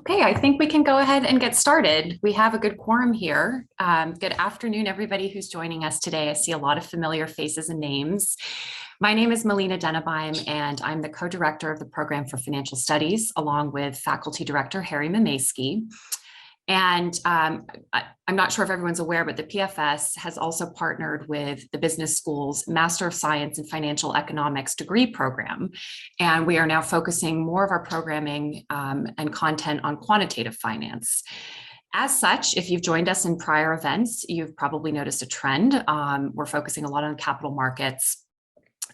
Okay, I think we can go ahead and get started. We have a good quorum here. Good afternoon, everybody who's joining us today. I see a lot of familiar faces and names. My name is Melina Dennebeim, and I'm the co-director of the Program for Financial Studies, along with Faculty Director Harry Mamaysky. And I'm not sure if everyone's aware, but the PFS has also partnered with the Business School's Master of Science in Financial Economics degree program. And we are now focusing more of our programming and content on quantitative finance. As such, if you've joined us in prior events, you've probably noticed a trend. We're focusing a lot on capital markets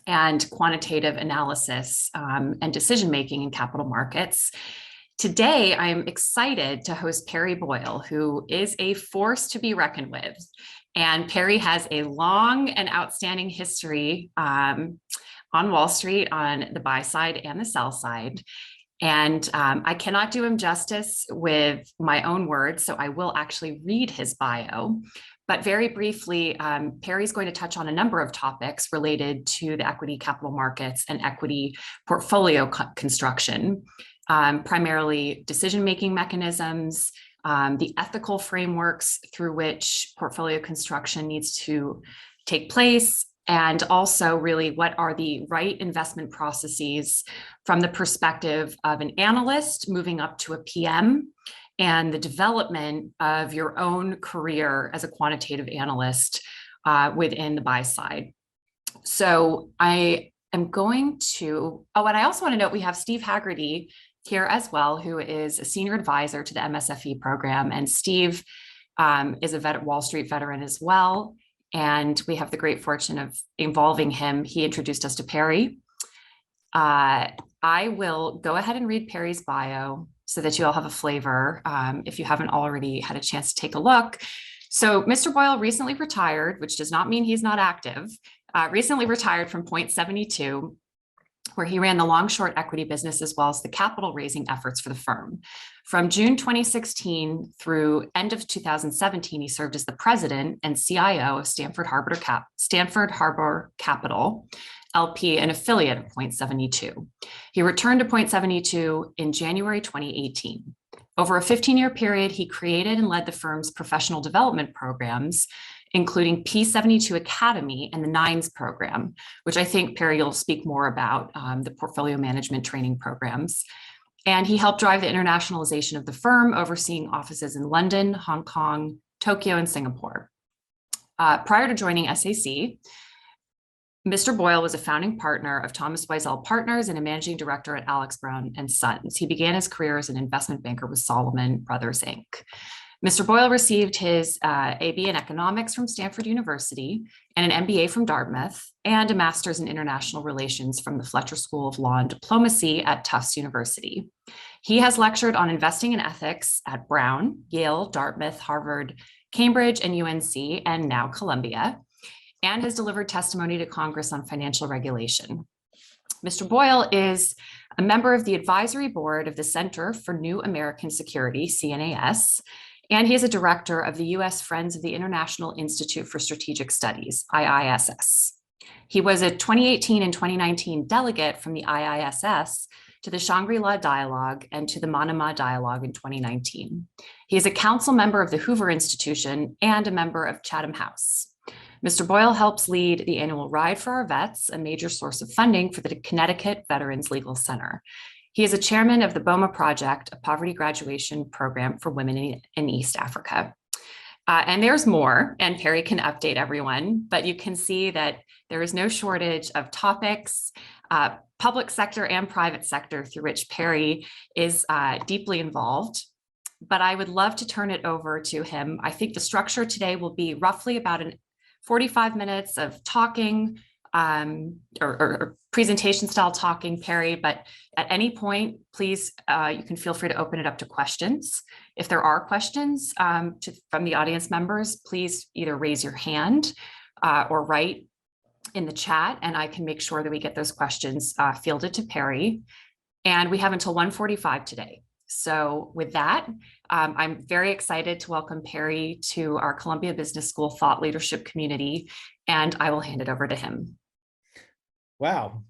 and quantitative analysis and decision-making in capital markets. Today, I'm excited to host Perry Boyle, who is a force to be reckoned with. And Perry has a long and outstanding history on Wall Street, on the buy side and the sell side. And I cannot do him justice with my own words, so I will actually read his bio. But very briefly, Perry's going to touch on a number of topics related to the equity capital markets and equity portfolio construction. Primarily decision-making mechanisms, the ethical frameworks through which portfolio construction needs to take place, and also really what are the right investment processes from the perspective of an analyst moving up to a PM, and the development of your own career as a quantitative analyst within the buy side. So I am going to, and I also want to note we have Steve Haggerty here as well, who is a senior advisor to the MSFE program. And Steve is a Wall Street veteran as well. And we have the great fortune of involving him. He introduced us to Perry. I will go ahead and read Perry's bio so that you all have a flavor if you haven't already had a chance to take a look. So Mr. Boyle recently retired, which does not mean he's not active, recently retired from Point 72, where he ran the long-short equity business as well as the capital raising efforts for the firm. From June 2016 through end of 2017, he served as the president and CIO of Stanford Harbor Capital, LP, an affiliate of Point 72. He returned to Point 72 in January 2018. Over a 15-year period, he created and led the firm's professional development programs, including P72 Academy and the Nines program, which I think Perry will speak more about, the portfolio management training programs. And he helped drive the internationalization of the firm, overseeing offices in London, Hong Kong, Tokyo, and Singapore. Prior to joining SAC, Mr. Boyle was a founding partner of Thomas Weisel Partners and a managing director at Alex Brown and Sons. He began his career as an investment banker with Solomon Brothers, Inc. Mr. Boyle received his AB in economics from Stanford University and an MBA from Dartmouth and a master's in international relations from the Fletcher School of Law and Diplomacy at Tufts University. He has lectured on investing in ethics at Brown, Yale, Dartmouth, Harvard, Cambridge, and UNC, and now Columbia, and has delivered testimony to Congress on financial regulation. Mr. Boyle is a member of the advisory board of the Center for New American Security, CNAS, and he is a director of the U.S. Friends of the International Institute for Strategic Studies, IISS. He was a 2018 and 2019 delegate from the IISS to the Shangri-La Dialogue and to the Manama Dialogue in 2019. He is a council member of the Hoover Institution and a member of Chatham House. Mr. Boyle helps lead the annual Ride for Our Vets, a major source of funding for the Connecticut Veterans Legal Center. He is a chairman of the BOMA Project, a poverty graduation program for women in East Africa. And there's more, and Perry can update everyone, but you can see that there is no shortage of topics, public sector and private sector, through which Perry is deeply involved. But I would love to turn it over to him. I think the structure today will be roughly about 45 minutes of talking, or presentation style talking, Perry, but at any point, please, you can feel free to open it up to questions. If there are questions from the audience members, please either raise your hand or write in the chat, and I can make sure that we get those questions fielded to Perry. And we have until 1:45 today. So with that, I'm very excited to welcome Perry to our Columbia Business School Thought Leadership community, and I will hand it over to him. Wow.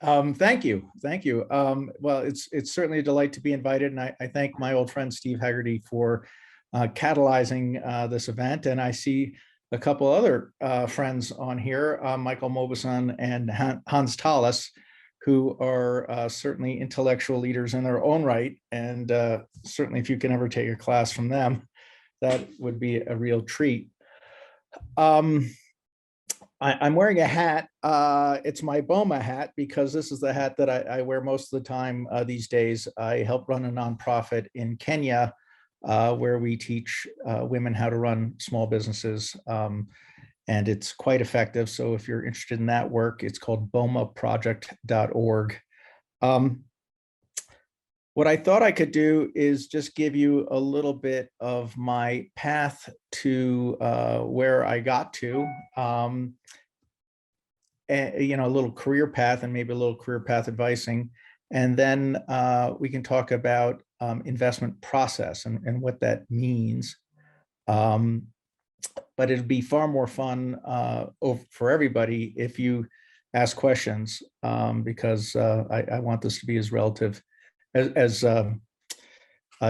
Thank you. Thank you. Well, it's certainly a delight to be invited, and I thank my old friend Steve Haggerty for catalyzing this event. And I see a couple other friends on here, Michael Mobison and Hans Tallis, who are certainly intellectual leaders in their own right. And certainly if you can ever take a class from them, that would be a real treat. I'm wearing a hat. It's my BOMA hat because this is the hat that I wear most of the time these days. I help run a nonprofit in Kenya where we teach women how to run small businesses. And it's quite effective. So if you're interested in that work, it's called bomaproject.org. What I thought I could do is just give you a little bit of my path to where I got to, and, a little career path and maybe a little career path advising. And then we can talk about investment process and what that means. But it'd be far more fun for everybody if you ask questions, because I want this to be as relative as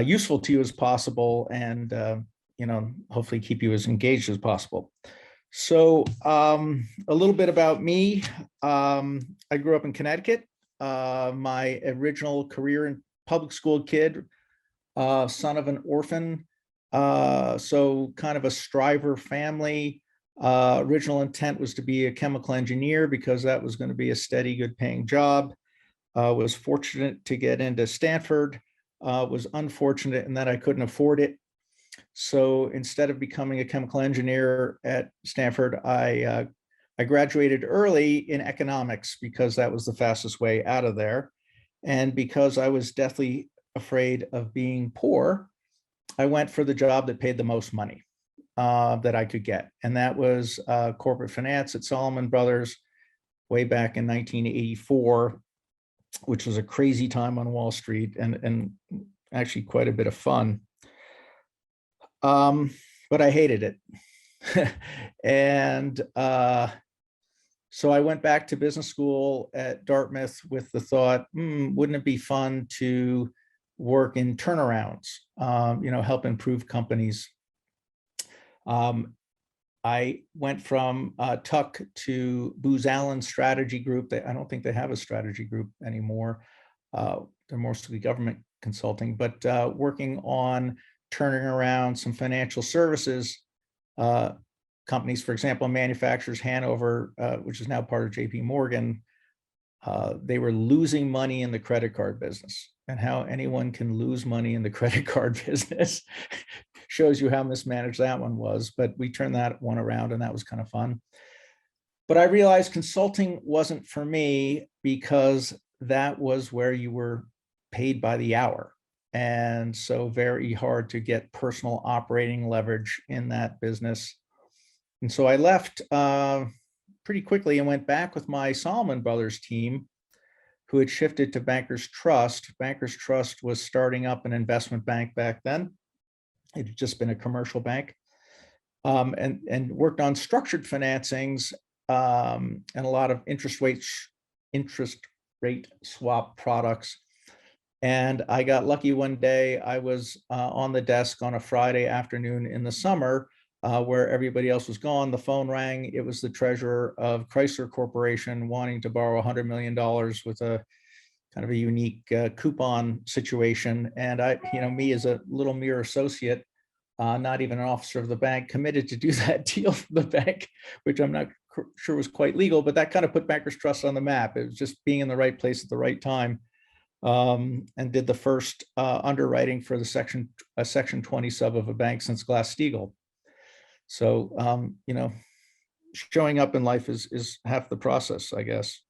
useful to you as possible, and hopefully keep you as engaged as possible. So a little bit about me. I grew up in Connecticut. My original career in public school kid, son of an orphan, so kind of a striver family. Original intent was to be a chemical engineer because that was going to be a steady, good paying job. Was fortunate to get into Stanford, was unfortunate in that I couldn't afford it. So instead of becoming a chemical engineer at Stanford, I graduated early in economics because that was the fastest way out of there. And because I was deathly afraid of being poor, I went for the job that paid the most money that I could get. And that was corporate finance at Salomon Brothers way back in 1984. Which was a crazy time on Wall Street and actually quite a bit of fun. But I hated it. And so I went back to business school at Dartmouth with the thought, wouldn't it be fun to work in turnarounds, help improve companies. I went from Tuck to Booz Allen Strategy Group. I don't think they have a strategy group anymore. They're mostly government consulting, but working on turning around some financial services companies. For example, manufacturers Hanover, which is now part of JP Morgan, they were losing money in the credit card business. And how anyone can lose money in the credit card business shows you how mismanaged that one was. But we turned that one around, and that was kind of fun. But I realized consulting wasn't for me because that was where you were paid by the hour. And so very hard to get personal operating leverage in that business. And so I left pretty quickly and went back with my Salomon Brothers team, who had shifted to Bankers Trust. Bankers Trust was starting up an investment bank back then. It had just been a commercial bank, and worked on structured financings and a lot of interest rate swap products. And I got lucky one day. I was on the desk on a Friday afternoon in the summer where everybody else was gone. The phone rang. It was the treasurer of Chrysler Corporation wanting to borrow $100 million with a kind of a unique coupon situation. And me as a little mere associate, not even an officer of the bank, committed to do that deal for the bank, which I'm not sure was quite legal, but that kind of put Bankers Trust on the map. It was just being in the right place at the right time. And did the first underwriting for the section 20 sub of a bank since Glass-Steagall. So, showing up in life is half the process, I guess.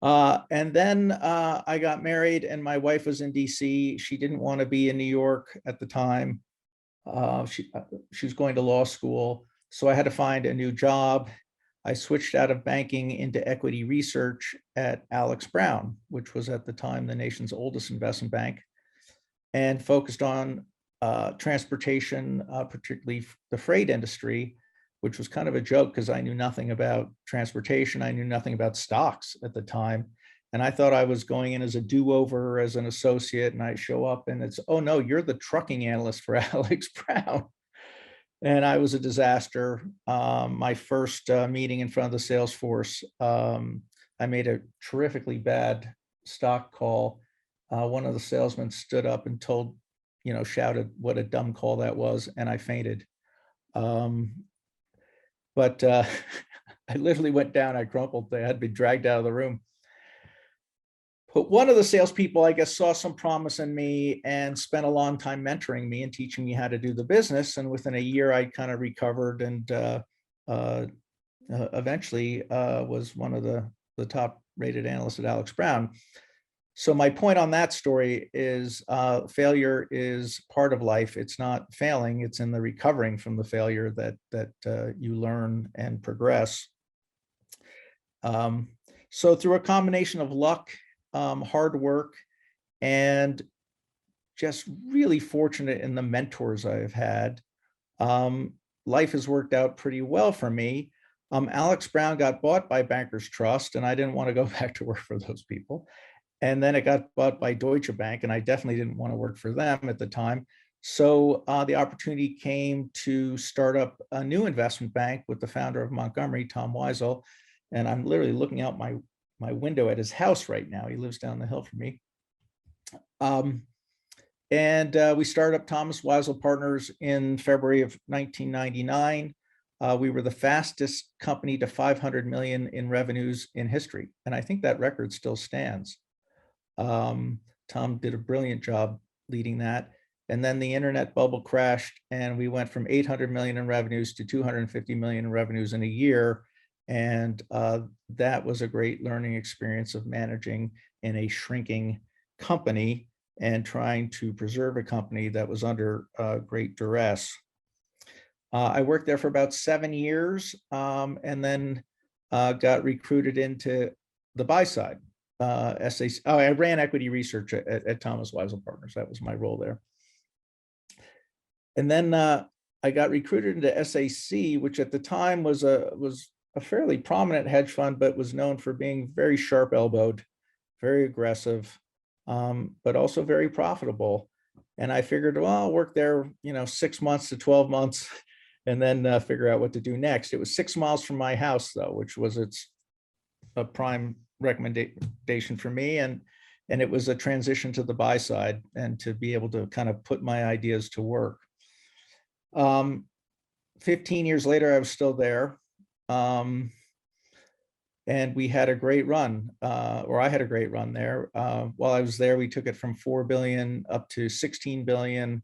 And then I got married, and my wife was in DC. She didn't want to be in New York at the time. She was going to law school, so I had to find a new job. I switched out of banking into equity research at Alex Brown, which was at the time the nation's oldest investment bank, and focused on transportation, particularly the freight industry. which was kind of a joke because I knew nothing about transportation. I knew nothing about stocks at the time. And I thought I was going in as a do-over as an associate, and I show up and it's, oh no, you're the trucking analyst for Alex Brown. And I was a disaster. My first meeting in front of the sales force, I made a terrifically bad stock call. One of the salesmen stood up and told, shouted what a dumb call that was, and I fainted. But I literally went down, I crumpled, I had been dragged out of the room. But one of the salespeople, I guess, saw some promise in me and spent a long time mentoring me and teaching me how to do the business. And within a year, I kind of recovered and eventually was one of the top rated analysts at Alex Brown. So my point on that story is failure is part of life. It's not failing, it's in the recovering from the failure that you learn and progress. So through a combination of luck, hard work, and just really fortunate in the mentors I've had, life has worked out pretty well for me. Alex Brown got bought by Bankers Trust, and I didn't want to go back to work for those people. And then it got bought by Deutsche Bank, and I definitely didn't want to work for them at the time. So the opportunity came to start up a new investment bank with the founder of Montgomery, Tom Weisel. And I'm literally looking out my window at his house right now. He lives down the hill from me. We started up Thomas Weisel Partners in February of 1999. We were the fastest company to 500 million in revenues in history. And I think that record still stands. Tom did a brilliant job leading that. And then the internet bubble crashed and we went from 800 million in revenues to 250 million in revenues in a year. And that was a great learning experience of managing in a shrinking company and trying to preserve a company that was under great duress. I worked there for about 7 years and then got recruited into the buy side. SAC. Oh, I ran equity research at Thomas Weisel Partners. That was my role there. And then I got recruited into SAC, which at the time was a fairly prominent hedge fund, but was known for being very sharp-elbowed, very aggressive, but also very profitable. And I figured, well, I'll work there, 6 months to 12 months, and then figure out what to do next. It was 6 miles from my house, though, which was a prime recommendation for me, and it was a transition to the buy side and to be able to kind of put my ideas to work. 15 years later, I was still there, and we had a great run, or I had a great run there. While I was there, we took it from 4 billion up to 16 billion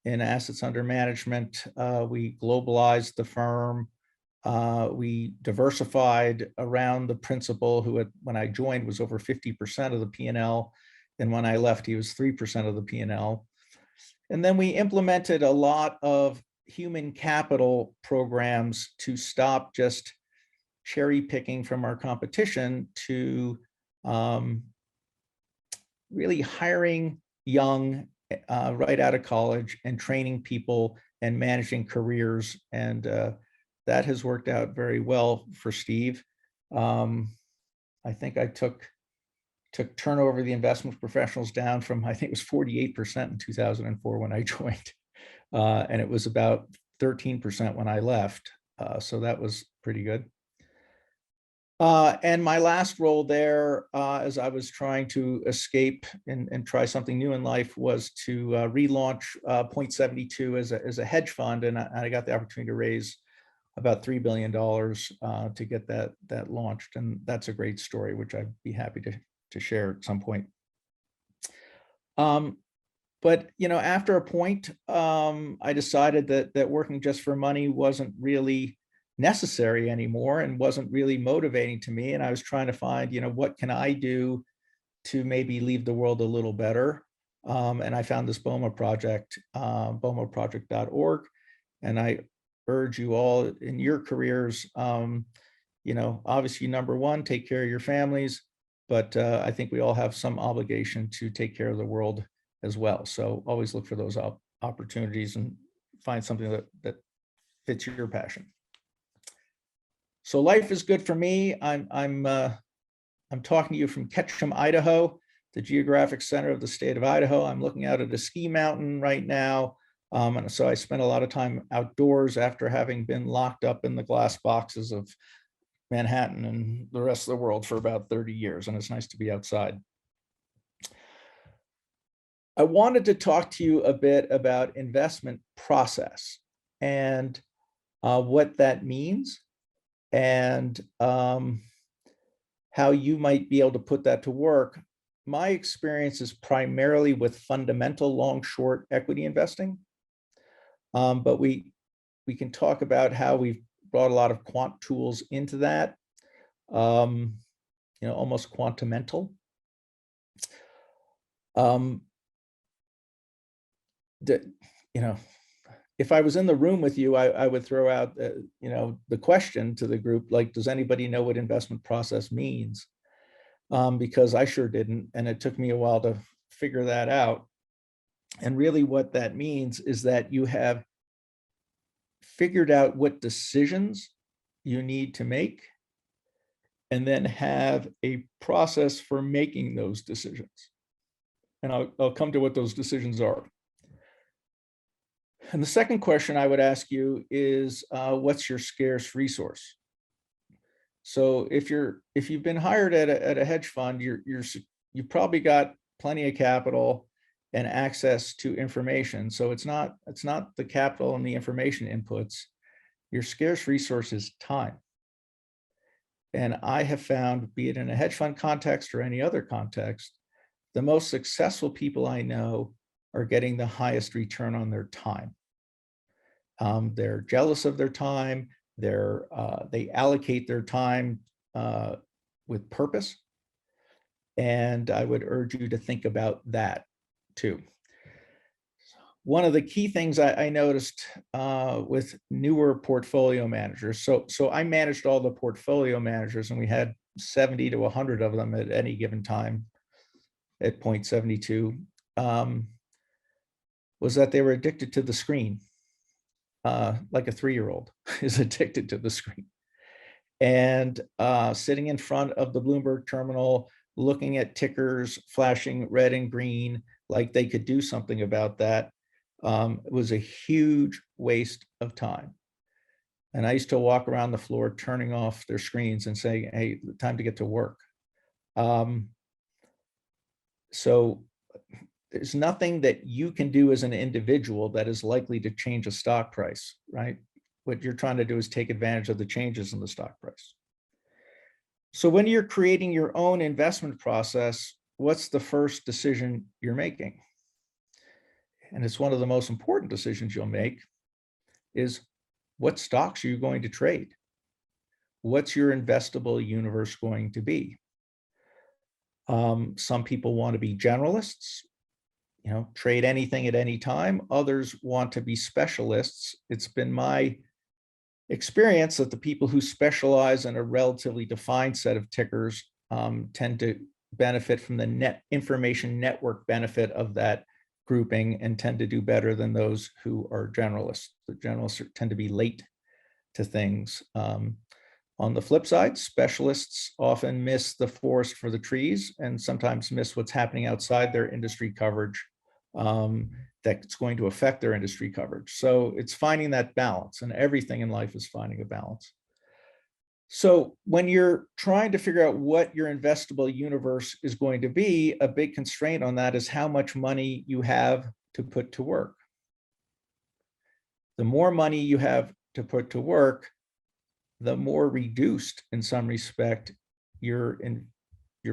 in assets under management. We globalized the firm. We diversified around the principal who when I joined was over 50% of the P&L. And when I left, he was 3% of the P&L. And then we implemented a lot of human capital programs to stop just cherry picking from our competition to really hiring young right out of college and training people and managing careers. And that has worked out very well for Steve. I think I took turnover of the investment professionals down from, I think it was 48% in 2004 when I joined. And it was about 13% when I left. So that was pretty good. And my last role there, as I was trying to escape and try something new in life, was to relaunch Point72 as a hedge fund. And I got the opportunity to raise about $3 billion to get that launched. And that's a great story, which I'd be happy to share at some point. But after a point, I decided that working just for money wasn't really necessary anymore and wasn't really motivating to me. And I was trying to find, what can I do to maybe leave the world a little better? And I found this BOMA project, bomaproject.org. And I urge you all in your careers, obviously, number one, take care of your families, but I think we all have some obligation to take care of the world as well. So always look for those opportunities and find something that fits your passion. So life is good for me. I'm talking to you from Ketchum, Idaho, the geographic center of the state of Idaho. I'm looking out at a ski mountain right now. And so I spent a lot of time outdoors after having been locked up in the glass boxes of Manhattan and the rest of the world for about 30 years. And it's nice to be outside. I wanted to talk to you a bit about investment process and what that means, and how you might be able to put that to work. My experience is primarily with fundamental long-short equity investing, but we can talk about how we've brought a lot of quant tools into that, almost quantamental. If I was in the room with you, I would throw out, the question to the group, like, does anybody know what investment process means? Because I sure didn't, and it took me a while to figure that out. And really what that means is that you have figured out what decisions you need to make, and then have a process for making those decisions. And I'll come to what those decisions are. And the second question I would ask you is, what's your scarce resource? So if you've been hired at a hedge fund, you've probably got plenty of capital and access to information. So it's not the capital and the information inputs. Your scarce resource is time. And I have found, be it in a hedge fund context or any other context, the most successful people I know are getting the highest return on their time. They're jealous of their time. They allocate their time with purpose. And I would urge you to think about that too. One of the key things I noticed with newer portfolio managers, so I managed all the portfolio managers, and we had 70 to 100 of them at any given time at 0.72, was that they were addicted to the screen, like a 3-year-old is addicted to the screen. And sitting in front of the Bloomberg terminal, looking at tickers flashing red and green, like they could do something about that, was a huge waste of time. And I used to walk around the floor turning off their screens and saying, hey, time to get to work. So there's nothing that you can do as an individual that is likely to change a stock price, right? What you're trying to do is take advantage of the changes in the stock price. So when you're creating your own investment process, what's the first decision you're making? And it's one of the most important decisions you'll make, is what stocks are you going to trade? What's your investable universe going to be? Some people want to be generalists, trade anything at any time. Others want to be specialists. It's been my experience that the people who specialize in a relatively defined set of tickers tend to benefit from the net information network benefit of that grouping, and tend to do better than those who are generalists. The generalists tend to be late to things. On the flip side, specialists often miss the forest for the trees, and sometimes miss what's happening outside their industry coverage that's going to affect their industry coverage. So it's finding that balance, and everything in life is finding a balance. So when you're trying to figure out what your investable universe is going to be, a big constraint on that is how much money you have to put to work. The more money you have to put to work, the more reduced, in some respect, your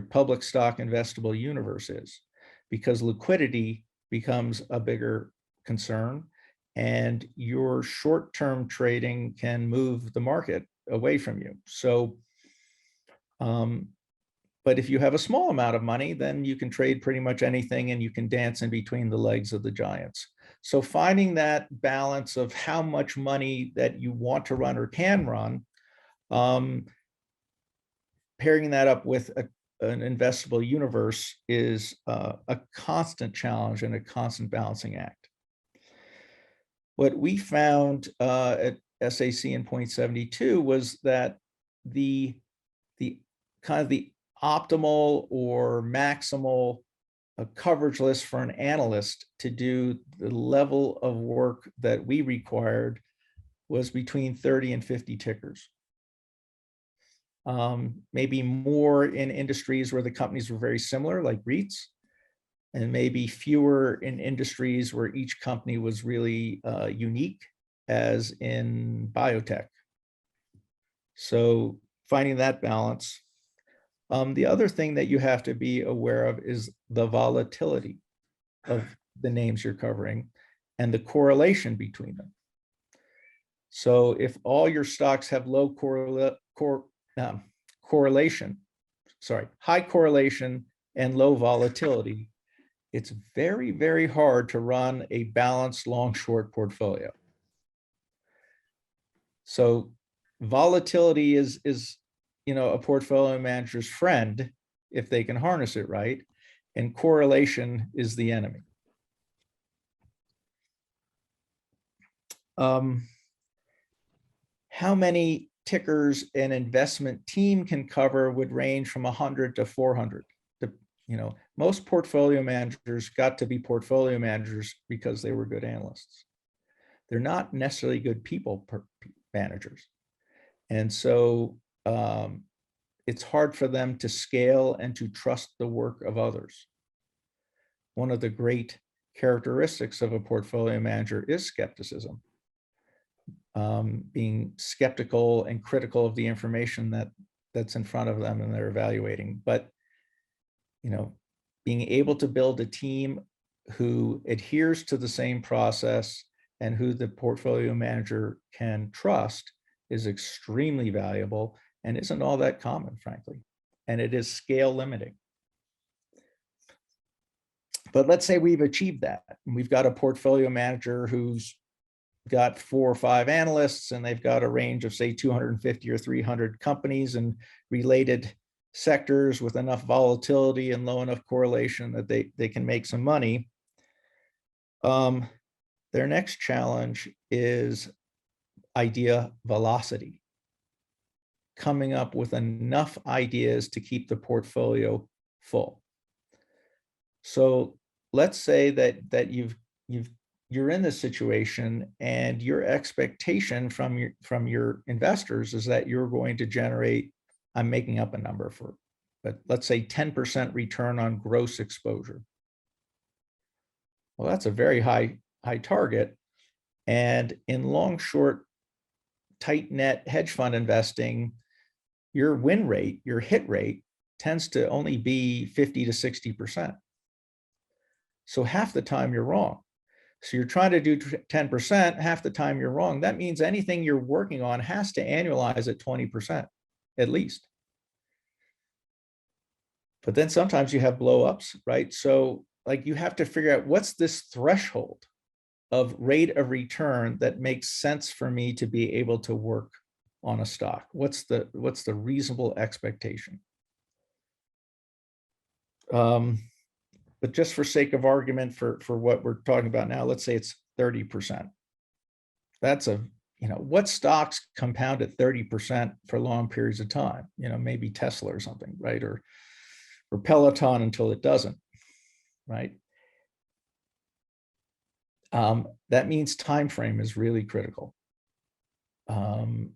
public stock investable universe is, because liquidity becomes a bigger concern, and your short-term trading can move the market away from you. So, but if you have a small amount of money, then you can trade pretty much anything, and you can dance in between the legs of the giants. So finding that balance of how much money that you want to run or can run, pairing that up with an investable universe is a constant challenge and a constant balancing act. What we found at SAC in 0.72 was that the kind of the optimal or maximal coverage list for an analyst to do the level of work that we required was between 30 and 50 tickers. Maybe more in industries where the companies were very similar, like REITs, and maybe fewer in industries where each company was really unique, as in biotech. So finding that balance. The other thing that you have to be aware of is the volatility of the names you're covering and the correlation between them. So if all your stocks have low correlation, high correlation and low volatility, it's very, very hard to run a balanced long-short portfolio. So volatility is a portfolio manager's friend if they can harness it right, and correlation is the enemy. How many tickers an investment team can cover would range from 100 to 400. Most portfolio managers got to be portfolio managers because they were good analysts. They're not necessarily good people managers. And so it's hard for them to scale and to trust the work of others. One of the great characteristics of a portfolio manager is skepticism. Being skeptical and critical of the information that's in front of them and they're evaluating. But being able to build a team who adheres to the same process and who the portfolio manager can trust is extremely valuable and isn't all that common, frankly. And it is scale limiting. But let's say we've achieved that. And we've got a portfolio manager who's got 4 or 5 analysts, and they've got a range of, say, 250 or 300 companies and related sectors with enough volatility and low enough correlation that they can make some money. Their next challenge is idea velocity, coming up with enough ideas to keep the portfolio full. So let's say that you're in this situation and your expectation from your investors is that you're going to generate, I'm making up a number but let's say 10% return on gross exposure. Well, that's a very high target. And in long, short, tight net hedge fund investing, your win rate, your hit rate tends to only be 50 to 60%. So half the time you're wrong. So you're trying to do 10%, half the time you're wrong. That means anything you're working on has to annualize at 20% at least. But then sometimes you have blow-ups, right? So like you have to figure out what's this threshold of rate of return that makes sense for me to be able to work on a stock. What's the reasonable expectation? But just for sake of argument, for what we're talking about now, let's say it's 30%. That's what stocks compound at 30% for long periods of time? Maybe Tesla or something, right? Or Peloton until it doesn't, right? That means time frame is really critical. And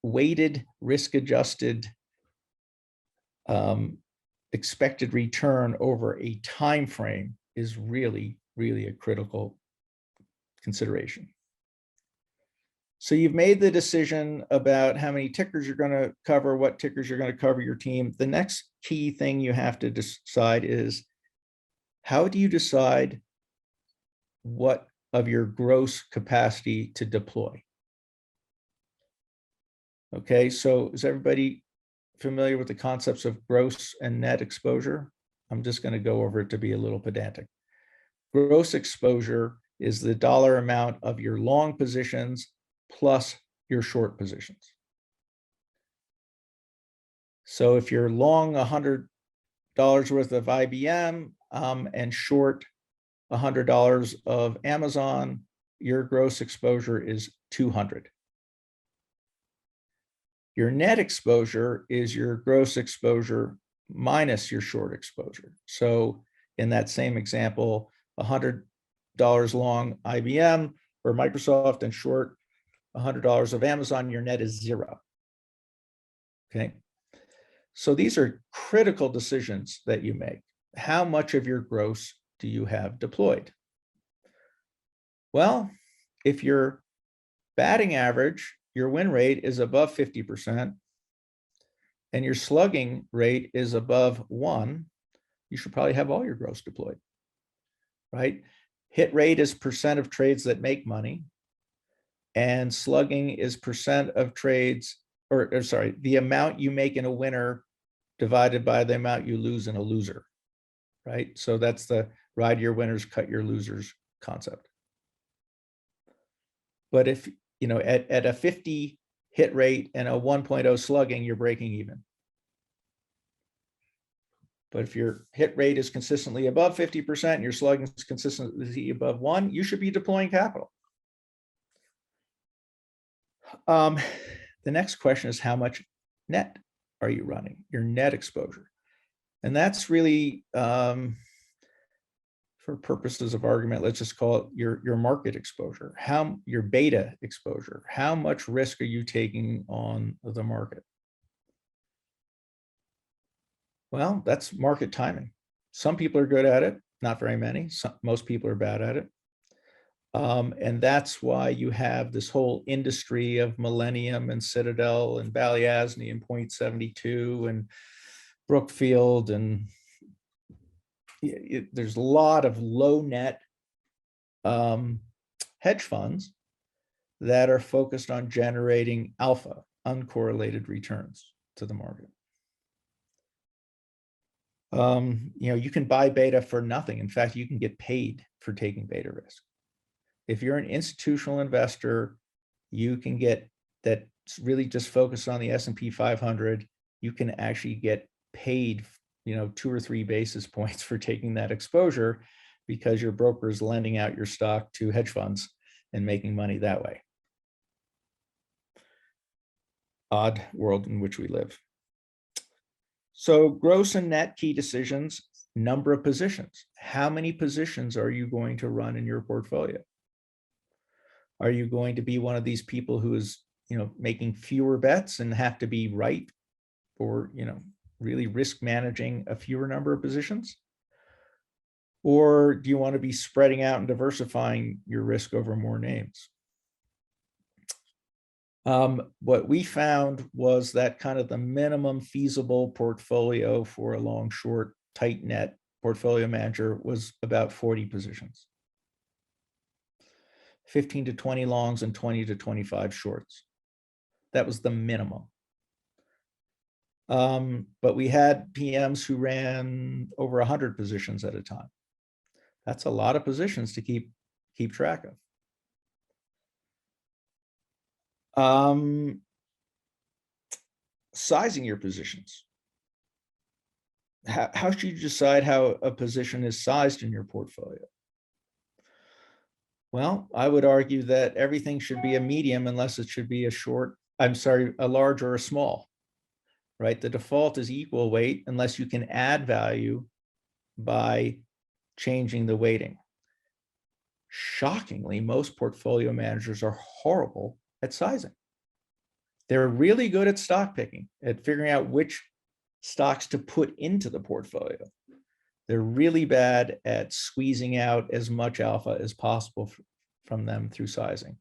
weighted risk-adjusted expected return over a time frame is really, really a critical consideration. So you've made the decision about how many tickers you're going to cover, what tickers you're going to cover your team. The next key thing you have to decide is, how do you decide what of your gross capacity to deploy? Okay, so is everybody familiar with the concepts of gross and net exposure? I'm just going to go over it to be a little pedantic. Gross exposure is the dollar amount of your long positions plus your short positions. So if you're long $100 worth of IBM and short $100 of Amazon, your gross exposure is 200. Your net exposure is your gross exposure minus your short exposure. So in that same example, $100 long IBM or Microsoft and short $100 of Amazon, your net is zero. Okay. So these are critical decisions that you make. How much of your gross do you have deployed? Well, if your batting average, your win rate is above 50%, and your slugging rate is above 1, you should probably have all your gross deployed, right? Hit rate is percent of trades that make money, and slugging is percent of trades, or sorry, the amount you make in a winner divided by the amount you lose in a loser, right? So that's the ride your winners, cut your losers concept. But if, at a 50 hit rate and a 1.0 slugging, you're breaking even. But if your hit rate is consistently above 50% and your slugging is consistently above 1, you should be deploying capital. The next question is, how much net are you running? Your net exposure. And that's really, for purposes of argument, let's just call it your market exposure, your beta exposure. How much risk are you taking on the market? Well, that's market timing. Some people are good at it, not very many. Most people are bad at it. And that's why you have this whole industry of Millennium and Citadel and Balyasny and Point 72 and Brookfield, and there's a lot of low net hedge funds that are focused on generating alpha, uncorrelated returns to the market. You can buy beta for nothing. In fact, you can get paid for taking beta risk. If you're an institutional investor, you can get that's really just focused on the S&P 500. You can actually get paid, 2 or 3 basis points for taking that exposure, because your broker is lending out your stock to hedge funds and making money that way. Odd world in which we live. So gross and net key decisions, number of positions. How many positions are you going to run in your portfolio? Are you going to be one of these people who is, making fewer bets and have to be right, or, really risk managing a fewer number of positions? Or do you want to be spreading out and diversifying your risk over more names? What we found was that kind of the minimum feasible portfolio for a long, short, tight net portfolio manager was about 40 positions. 15 to 20 longs and 20 to 25 shorts. That was the minimum. But we had PMs who ran over 100 positions at a time. That's a lot of positions to keep track of. Sizing your positions. How should you decide how a position is sized in your portfolio? Well, I would argue that everything should be a medium unless it should be a large or a small, right? The default is equal weight unless you can add value by changing the weighting. Shockingly, most portfolio managers are horrible at sizing. They're really good at stock picking, at figuring out which stocks to put into the portfolio. They're really bad at squeezing out as much alpha as possible from them through sizing.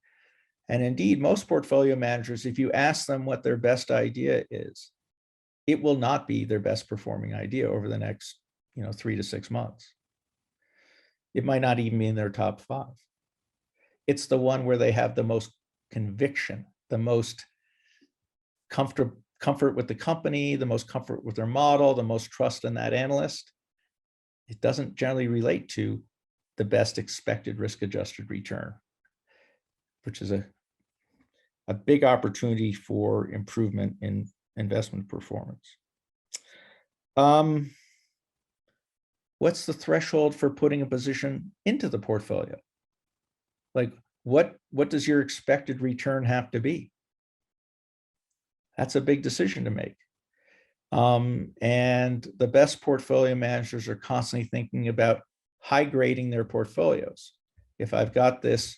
And indeed, most portfolio managers, if you ask them what their best idea is, it will not be their best performing idea over the next 3 to 6 months. It might not even be in their top 5. It's the one where they have the most conviction, the most comfort with the company, the most comfort with their model, the most trust in that analyst. It doesn't generally relate to the best expected risk-adjusted return, which is a big opportunity for improvement in investment performance. What's the threshold for putting a position into the portfolio? Like, what does your expected return have to be? That's a big decision to make. And the best portfolio managers are constantly thinking about high grading their portfolios. If I've got this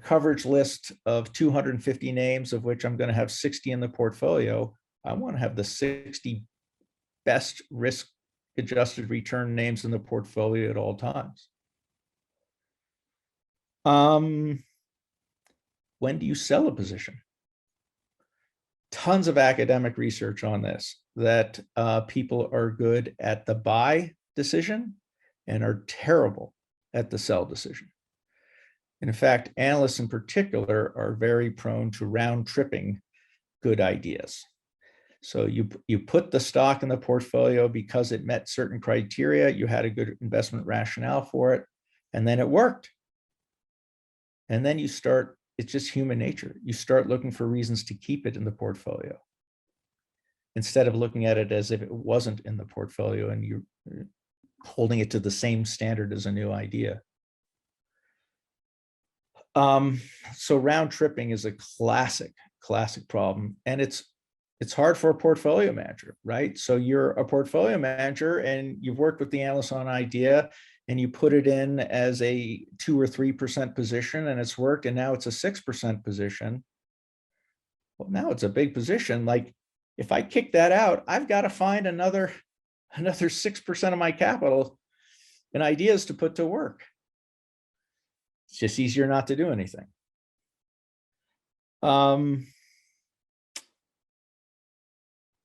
coverage list of 250 names, of which I'm going to have 60 in the portfolio, I want to have the 60 best risk adjusted return names in the portfolio at all times. When do you sell a position? Tons of academic research on this, that people are good at the buy decision and are terrible at the sell decision. In fact, analysts in particular are very prone to round tripping good ideas. So you put the stock in the portfolio because it met certain criteria, you had a good investment rationale for it, and then it worked. And then you start, it's just human nature. You start looking for reasons to keep it in the portfolio instead of looking at it as if it wasn't in the portfolio and you're holding it to the same standard as a new idea. So round tripping is a classic problem, and it's hard for a portfolio manager, right? So you're a portfolio manager and you've worked with the analyst on an idea and you put it in as a 2 or 3% position and it's worked, and now it's a 6% position. Well, now it's a big position. Like, if I kick that out, I've got to find another 6% of my capital and ideas to put to work. It's just easier not to do anything.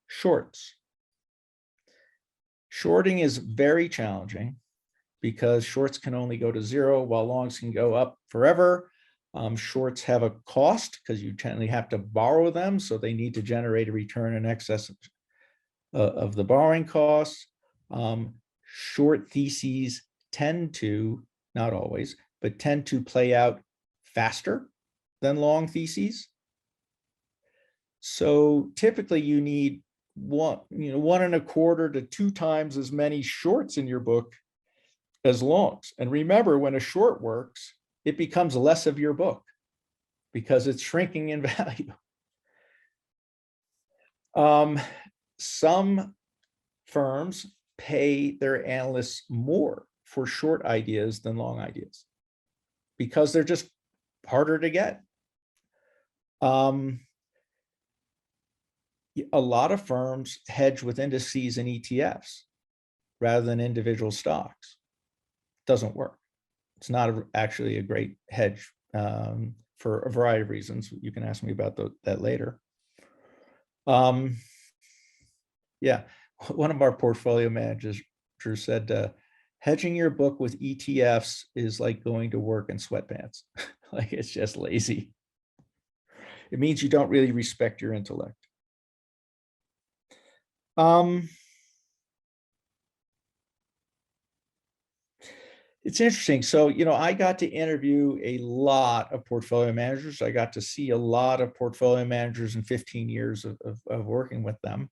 Shorts. Shorting is very challenging because shorts can only go to zero while longs can go up forever. Shorts have a cost because you generally have to borrow them, so they need to generate a return in excess of the borrowing costs. Short theses tend to, not always, but tend to play out faster than long theses. So typically you need 1.25 to 2 times as many shorts in your book as longs. And remember, when a short works, it becomes less of your book because it's shrinking in value. Some firms pay their analysts more for short ideas than long ideas because they're just harder to get. A lot of firms hedge with indices and ETFs rather than individual stocks. Doesn't work. It's not actually a great hedge for a variety of reasons. You can ask me about that later. Yeah, one of our portfolio managers said, hedging your book with ETFs is like going to work in sweatpants. Like, it's just lazy. It means you don't really respect your intellect. It's interesting. So, I got to interview a lot of portfolio managers. I got to see a lot of portfolio managers in 15 years of working with them.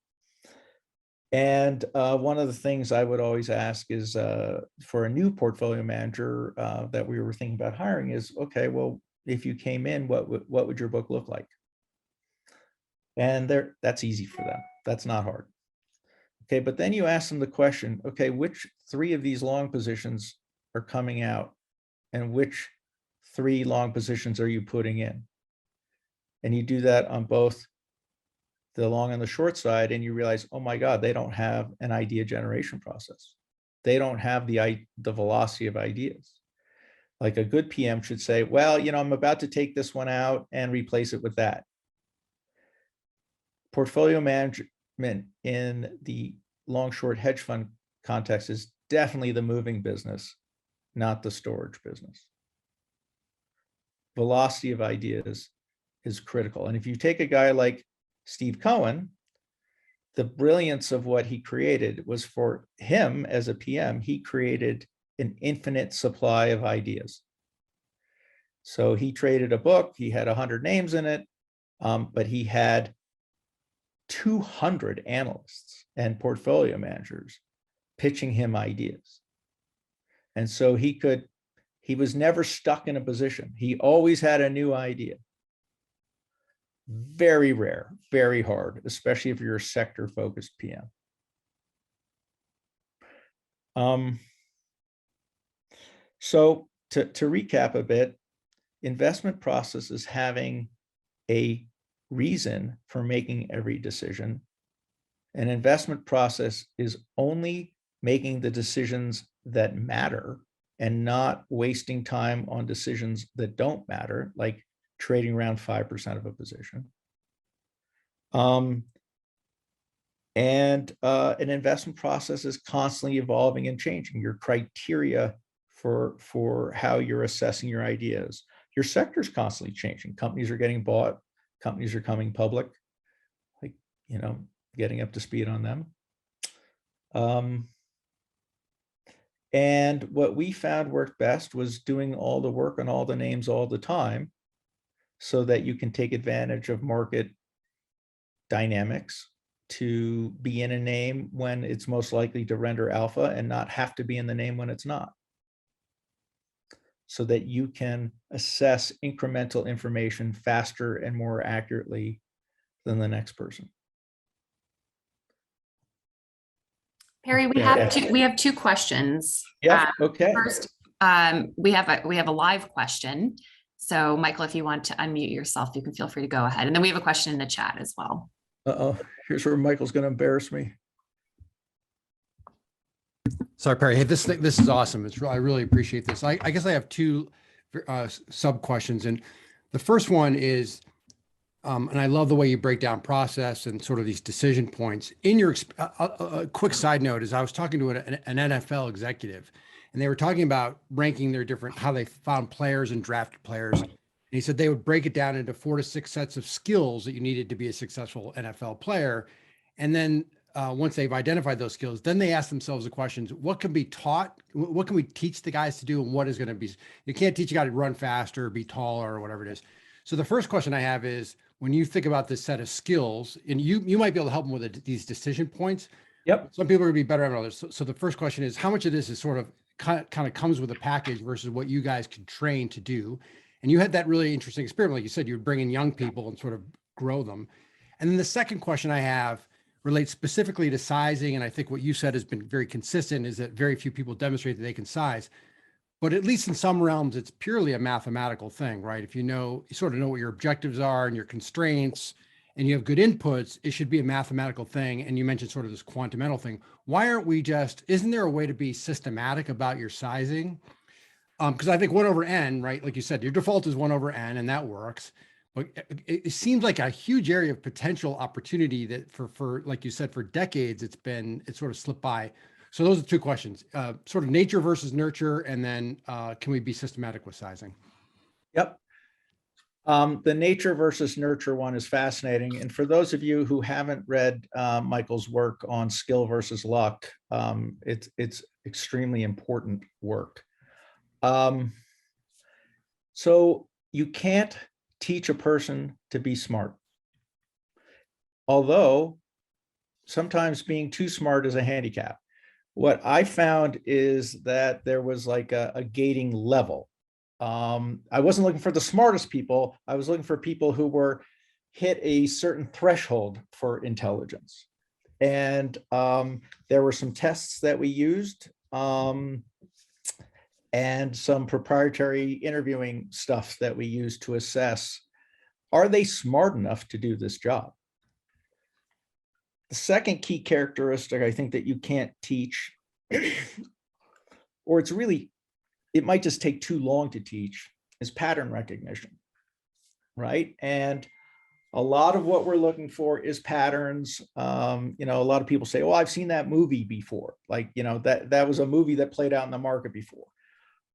And one of the things I would always ask is for a new portfolio manager that we were thinking about hiring is, okay, well, if you came in, what would your book look like? And that's easy for them. That's not hard. Okay, but then you ask them the question, okay, which 3 of these long positions are coming out and which 3 long positions are you putting in? And you do that on both the long and the short side, and you realize, oh my God, they don't have an idea generation process. They don't have the velocity of ideas. Like a good PM should say, well, I'm about to take this one out and replace it with that. Portfolio management in the long short hedge fund context is definitely the moving business, not the storage business. Velocity of ideas is critical. And if you take a guy like Steve Cohen, the brilliance of what he created was, for him as a PM, he created an infinite supply of ideas. So he traded a book, he had 100 names in it, but he had 200 analysts and portfolio managers pitching him ideas. And so he was never stuck in a position. He always had a new idea. Very rare, very hard, especially if you're a sector focused PM. So to recap a bit, investment process is having a reason for making every decision. An investment process is only making the decisions that matter and not wasting time on decisions that don't matter, like trading around 5% of a position. And an investment process is constantly evolving and changing. Your criteria for how you're assessing your ideas. Your sector is constantly changing. Companies are getting bought. Companies are coming public. Like, getting up to speed on them. And what we found worked best was doing all the work on all the names all the time so that you can take advantage of market dynamics to be in a name when it's most likely to render alpha and not have to be in the name when it's not, so that you can assess incremental information faster and more accurately than the next person. Perry, we have two questions. Yeah. Okay. First, we have a live question. So, Michael, if you want to unmute yourself, you can feel free to go ahead. And then we have a question in the chat as well. Uh-oh, here's where Michael's going to embarrass me. Sorry, Perry. Hey, this is awesome. I really appreciate this. I guess I have two sub questions, and the first one is, and I love the way you break down process and sort of these decision points. In your a quick side note is I was talking to an NFL executive, and they were talking about ranking their different, how they found players and drafted players. And he said they would break it down into 4 to 6 sets of skills that you needed to be a successful NFL player. And then once they've identified those skills, then they ask themselves the questions: what can be taught? What can we teach the guys to do? And what is going to be, you can't teach a guy to run faster, be taller, or whatever it is. So the first question I have is, when you think about this set of skills, and you might be able to help them with these decision points. Yep. Some people are going to be better than others. So the first question is, how much of this is sort of kind of comes with a package versus what you guys can train to do? And you had that really interesting experiment. Like you said, you would bring in young people and sort of grow them. And then the second question I have relates specifically to sizing. And I think what you said has been very consistent, is that very few people demonstrate that they can size. But at least in some realms, it's purely a mathematical thing, right? If you sort of know what your objectives are and your constraints, and you have good inputs, it should be a mathematical thing. And you mentioned sort of this quantamental thing. Why aren't we isn't there a way to be systematic about your sizing? Because I think 1 over n, right? Like you said, your default is 1 over n, and that works. But it seems like a huge area of potential opportunity that for like you said, for decades, it's sort of slipped by. So those are 2 questions, sort of nature versus nurture. And then can we be systematic with sizing? Yep. The nature versus nurture one is fascinating. And for those of you who haven't read Michael's work on skill versus luck, it's extremely important work. So you can't teach a person to be smart. Although sometimes being too smart is a handicap. What I found is that there was like a gating level. I wasn't looking for the smartest people. I was looking for people who were hit a certain threshold for intelligence. And there were some tests that we used, and some proprietary interviewing stuff that we used to assess, are they smart enough to do this job? The second key characteristic I think that you can't teach, or it might just take too long to teach, is pattern recognition, right? And a lot of what we're looking for is patterns. A lot of people say, "Oh, I've seen that movie before." Like, that was a movie that played out in the market before.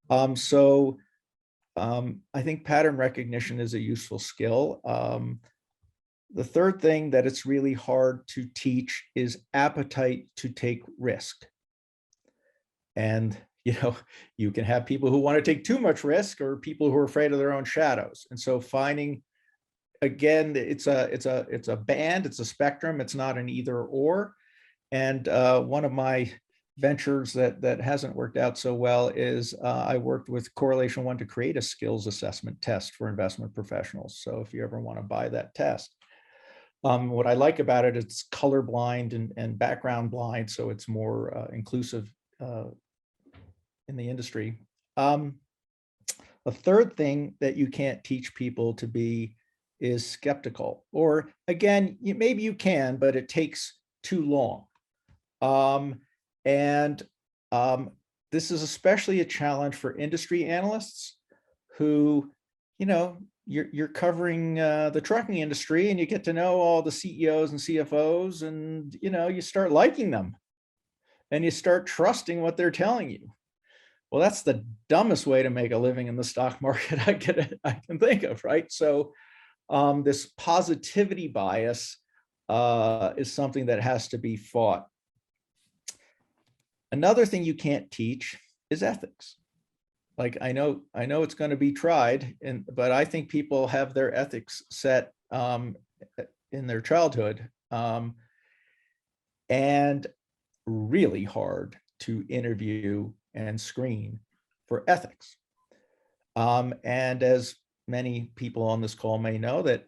I think pattern recognition is a useful skill. The third thing that it's really hard to teach is appetite to take risk. And, you can have people who want to take too much risk, or people who are afraid of their own shadows. And so finding, again, it's a band, it's a spectrum, it's not an either or. And one of my ventures that hasn't worked out so well is I worked with Correlation One to create a skills assessment test for investment professionals. So if you ever want to buy that test, what I like about it, it's colorblind and background blind, so it's more inclusive in the industry. A third thing that you can't teach people to be is skeptical, or again, maybe you can, but it takes too long. And this is especially a challenge for industry analysts who, you're covering the trucking industry, and you get to know all the CEOs and CFOs, and you start liking them and you start trusting what they're telling you. Well, that's the dumbest way to make a living in the stock market I can think of, right? So this positivity bias is something that has to be fought. Another thing you can't teach is ethics. Like I know it's going to be tried, but I think people have their ethics set in their childhood, and really hard to interview and screen for ethics. And as many people on this call may know, that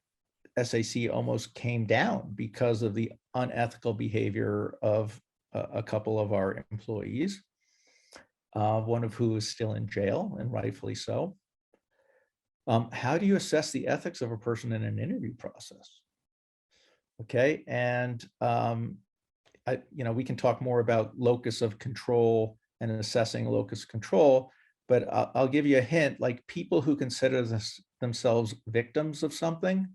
SAC almost came down because of the unethical behavior of a couple of our employees, one of who is still in jail, and rightfully so. How do you assess the ethics of a person in an interview process? Okay, and we can talk more about locus of control and assessing locus control, but I'll give you a hint. Like, people who consider themselves victims of something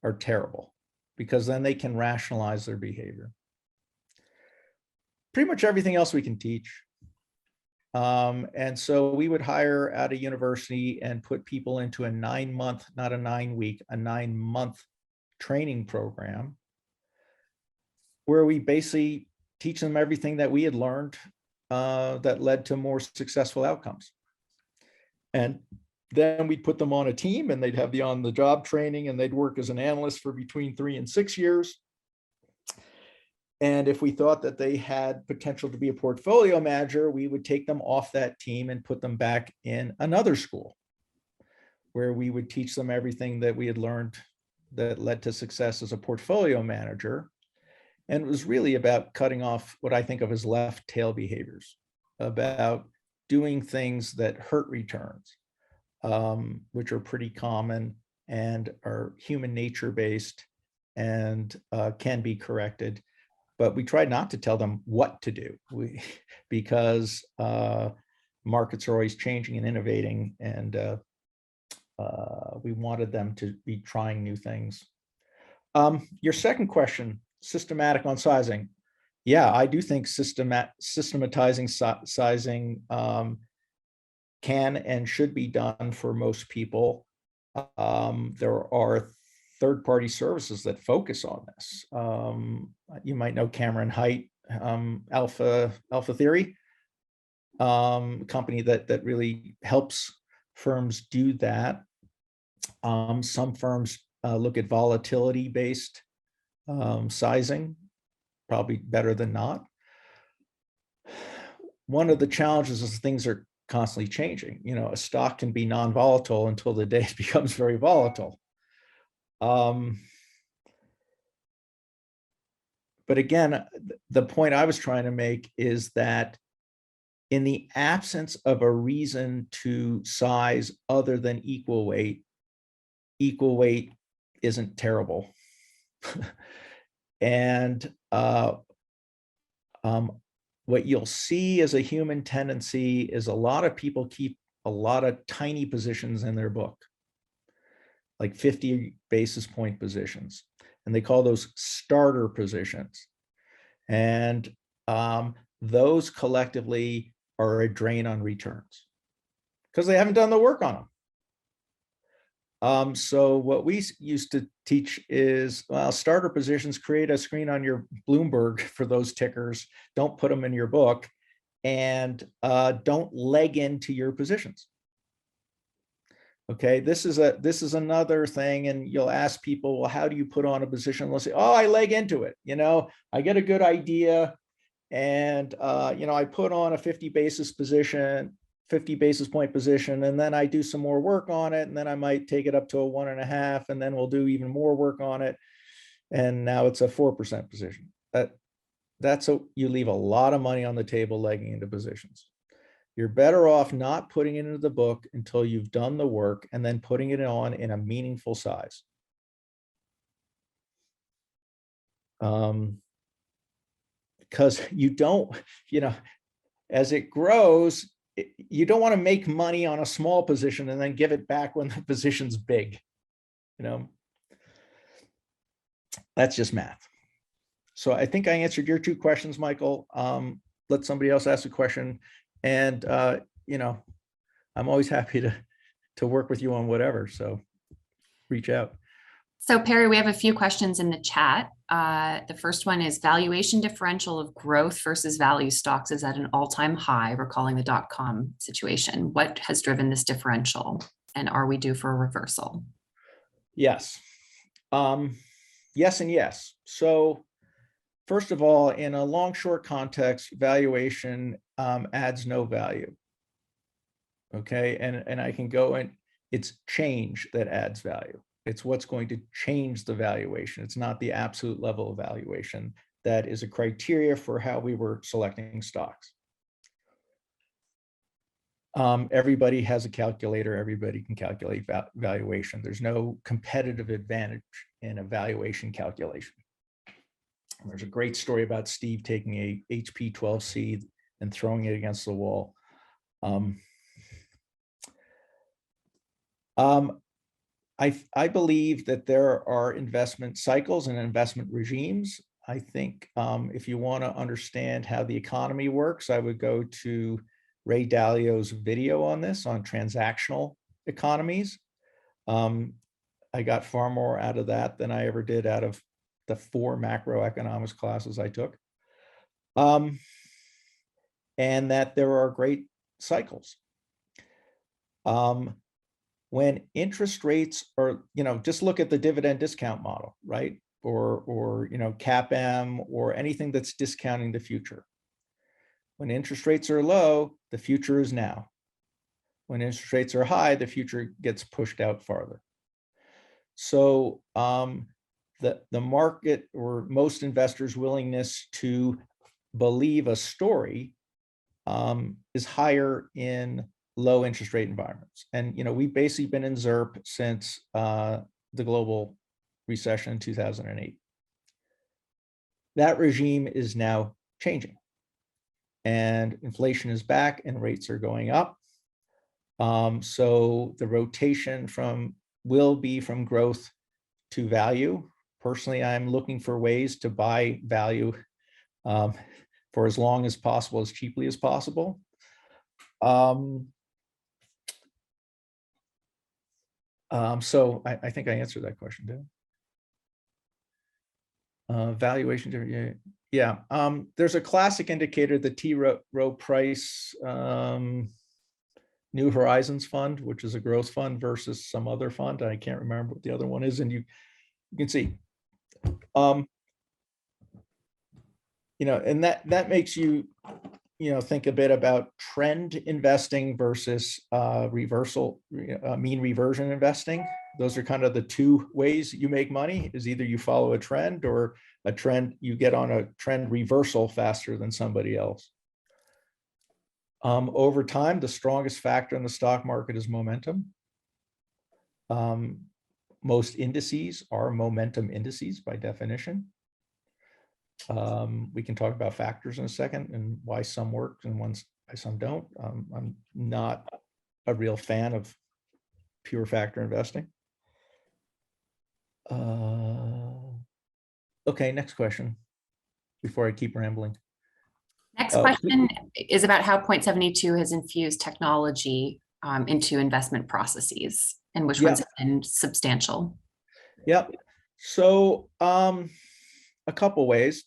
are terrible, because then they can rationalize their behavior. Pretty much everything else we can teach. And so we would hire at a university and put people into a 9-month, not a 9-week, a 9-month training program, where we basically teach them everything that we had learned that led to more successful outcomes. And then we'd put them on a team, and they'd have the on-the-job training, and they'd work as an analyst for between 3 and 6 years. And if we thought that they had potential to be a portfolio manager, we would take them off that team and put them back in another school, where we would teach them everything that we had learned that led to success as a portfolio manager. And it was really about cutting off what I think of as left tail behaviors, about doing things that hurt returns, which are pretty common and are human nature based and can be corrected. But we tried not to tell them what to do, because markets are always changing and innovating, and we wanted them to be trying new things. Your second question, systematic on sizing. Yeah, I do think systematizing sizing can and should be done for most people. There are third-party services that focus on this. You might know Cameron Height, Alpha Theory, company that really helps firms do that. Some firms look at volatility-based sizing, probably better than not. One of the challenges is things are constantly changing. A stock can be non-volatile until the day it becomes very volatile. But again, the point I was trying to make is that in the absence of a reason to size other than equal weight isn't terrible. And what you'll see as a human tendency is a lot of people keep a lot of tiny positions in their book, like 50 basis point positions, and they call those starter positions. And those collectively are a drain on returns because they haven't done the work on them. So what we used to teach is, well, starter positions, create a screen on your Bloomberg for those tickers. Don't put them in your book, and don't leg into your positions. Okay, this is another thing, and you'll ask people, well, how do you put on a position? They'll say, oh, I leg into it. I get a good idea, and I put on a 50 basis point position, and then I do some more work on it, and then I might take it up to a 1.5, and then we'll do even more work on it, and now it's a 4% position. You leave a lot of money on the table legging into positions. You're better off not putting it into the book until you've done the work and then putting it on in a meaningful size. Because you don't, as it grows, you don't want to make money on a small position and then give it back when the position's big. That's just math. So I think I answered your 2 questions, Michael. Let somebody else ask a question. And, I'm always happy to work with you on whatever. So reach out. So Perry, we have a few questions in the chat. The first one is valuation differential of growth versus value stocks is at an all-time high, recalling the .com situation. What has driven this differential? And are we due for a reversal? Yes. Yes and yes. So first of all, in a long-short context, valuation adds no value. Okay, and I can go in, it's change that adds value. It's what's going to change the valuation. It's not the absolute level of valuation. That is a criteria for how we were selecting stocks. Everybody has a calculator. Everybody can calculate valuation. There's no competitive advantage in a valuation calculation. There's a great story about Steve taking a HP 12C and throwing it against the wall. I believe that there are investment cycles and investment regimes. I think if you want to understand how the economy works, I would go to Ray Dalio's video on this, on transactional economies. I got far more out of that than I ever did out of the 4 macroeconomics classes I took. And that there are great cycles. When interest rates are, just look at the dividend discount model, right? Or CAPM, or anything that's discounting the future. When interest rates are low, the future is now. When interest rates are high, the future gets pushed out farther. So the market, or most investors' willingness to believe a story is higher in low interest rate environments. And, we've basically been in ZIRP since the global recession in 2008. That regime is now changing, and inflation is back and rates are going up. So the rotation will be from growth to value. Personally, I'm looking for ways to buy value for as long as possible, as cheaply as possible. So I think I answered that question too. Valuation, yeah. There's a classic indicator, the T. Rowe Price New Horizons Fund, which is a growth fund versus some other fund. I can't remember what the other one is, and you can see, and that makes you, think a bit about trend investing versus mean reversion investing. Those are kind of the 2 ways you make money, is either you follow a trend, or a trend, you get on a trend reversal faster than somebody else. Over time, the strongest factor in the stock market is momentum. Most indices are momentum indices by definition. We can talk about factors in a second and why some work and why some don't. I'm not a real fan of pure factor investing. Okay, next question before I keep rambling. Next question is about how Point72 has infused technology into investment processes, and which ones have been substantial. Yep. So a couple ways.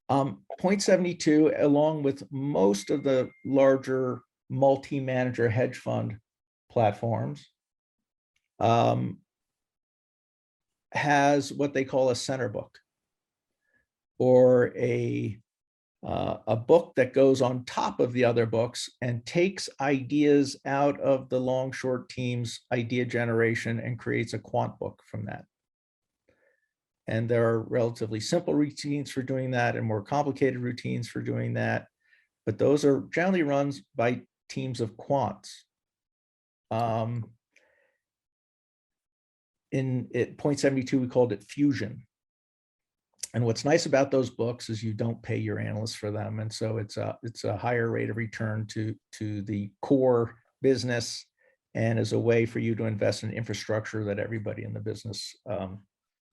Point72, along with most of the larger multi-manager hedge fund platforms, has what they call a center book, or a a book that goes on top of the other books and takes ideas out of the long short team's idea generation and creates a quant book from that. And there are relatively simple routines for doing that and more complicated routines for doing that. But those are generally run by teams of quants. At point 72, we called it fusion. And what's nice about those books is you don't pay your analysts for them. And so it's a higher rate of return to the core business, and as a way for you to invest in infrastructure that everybody in the business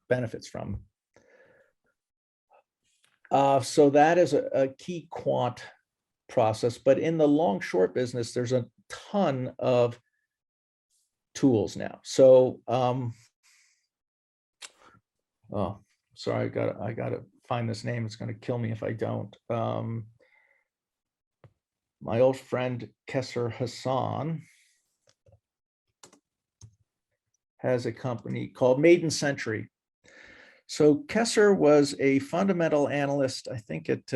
benefits from. So that is a key quant process. But in the long short business, there's a ton of tools now. So, oh, sorry, I gotta find this name. It's going to kill me if I don't. My old friend Kesser Hassan has a company called Maiden Century. So Kesser was a fundamental analyst, I think at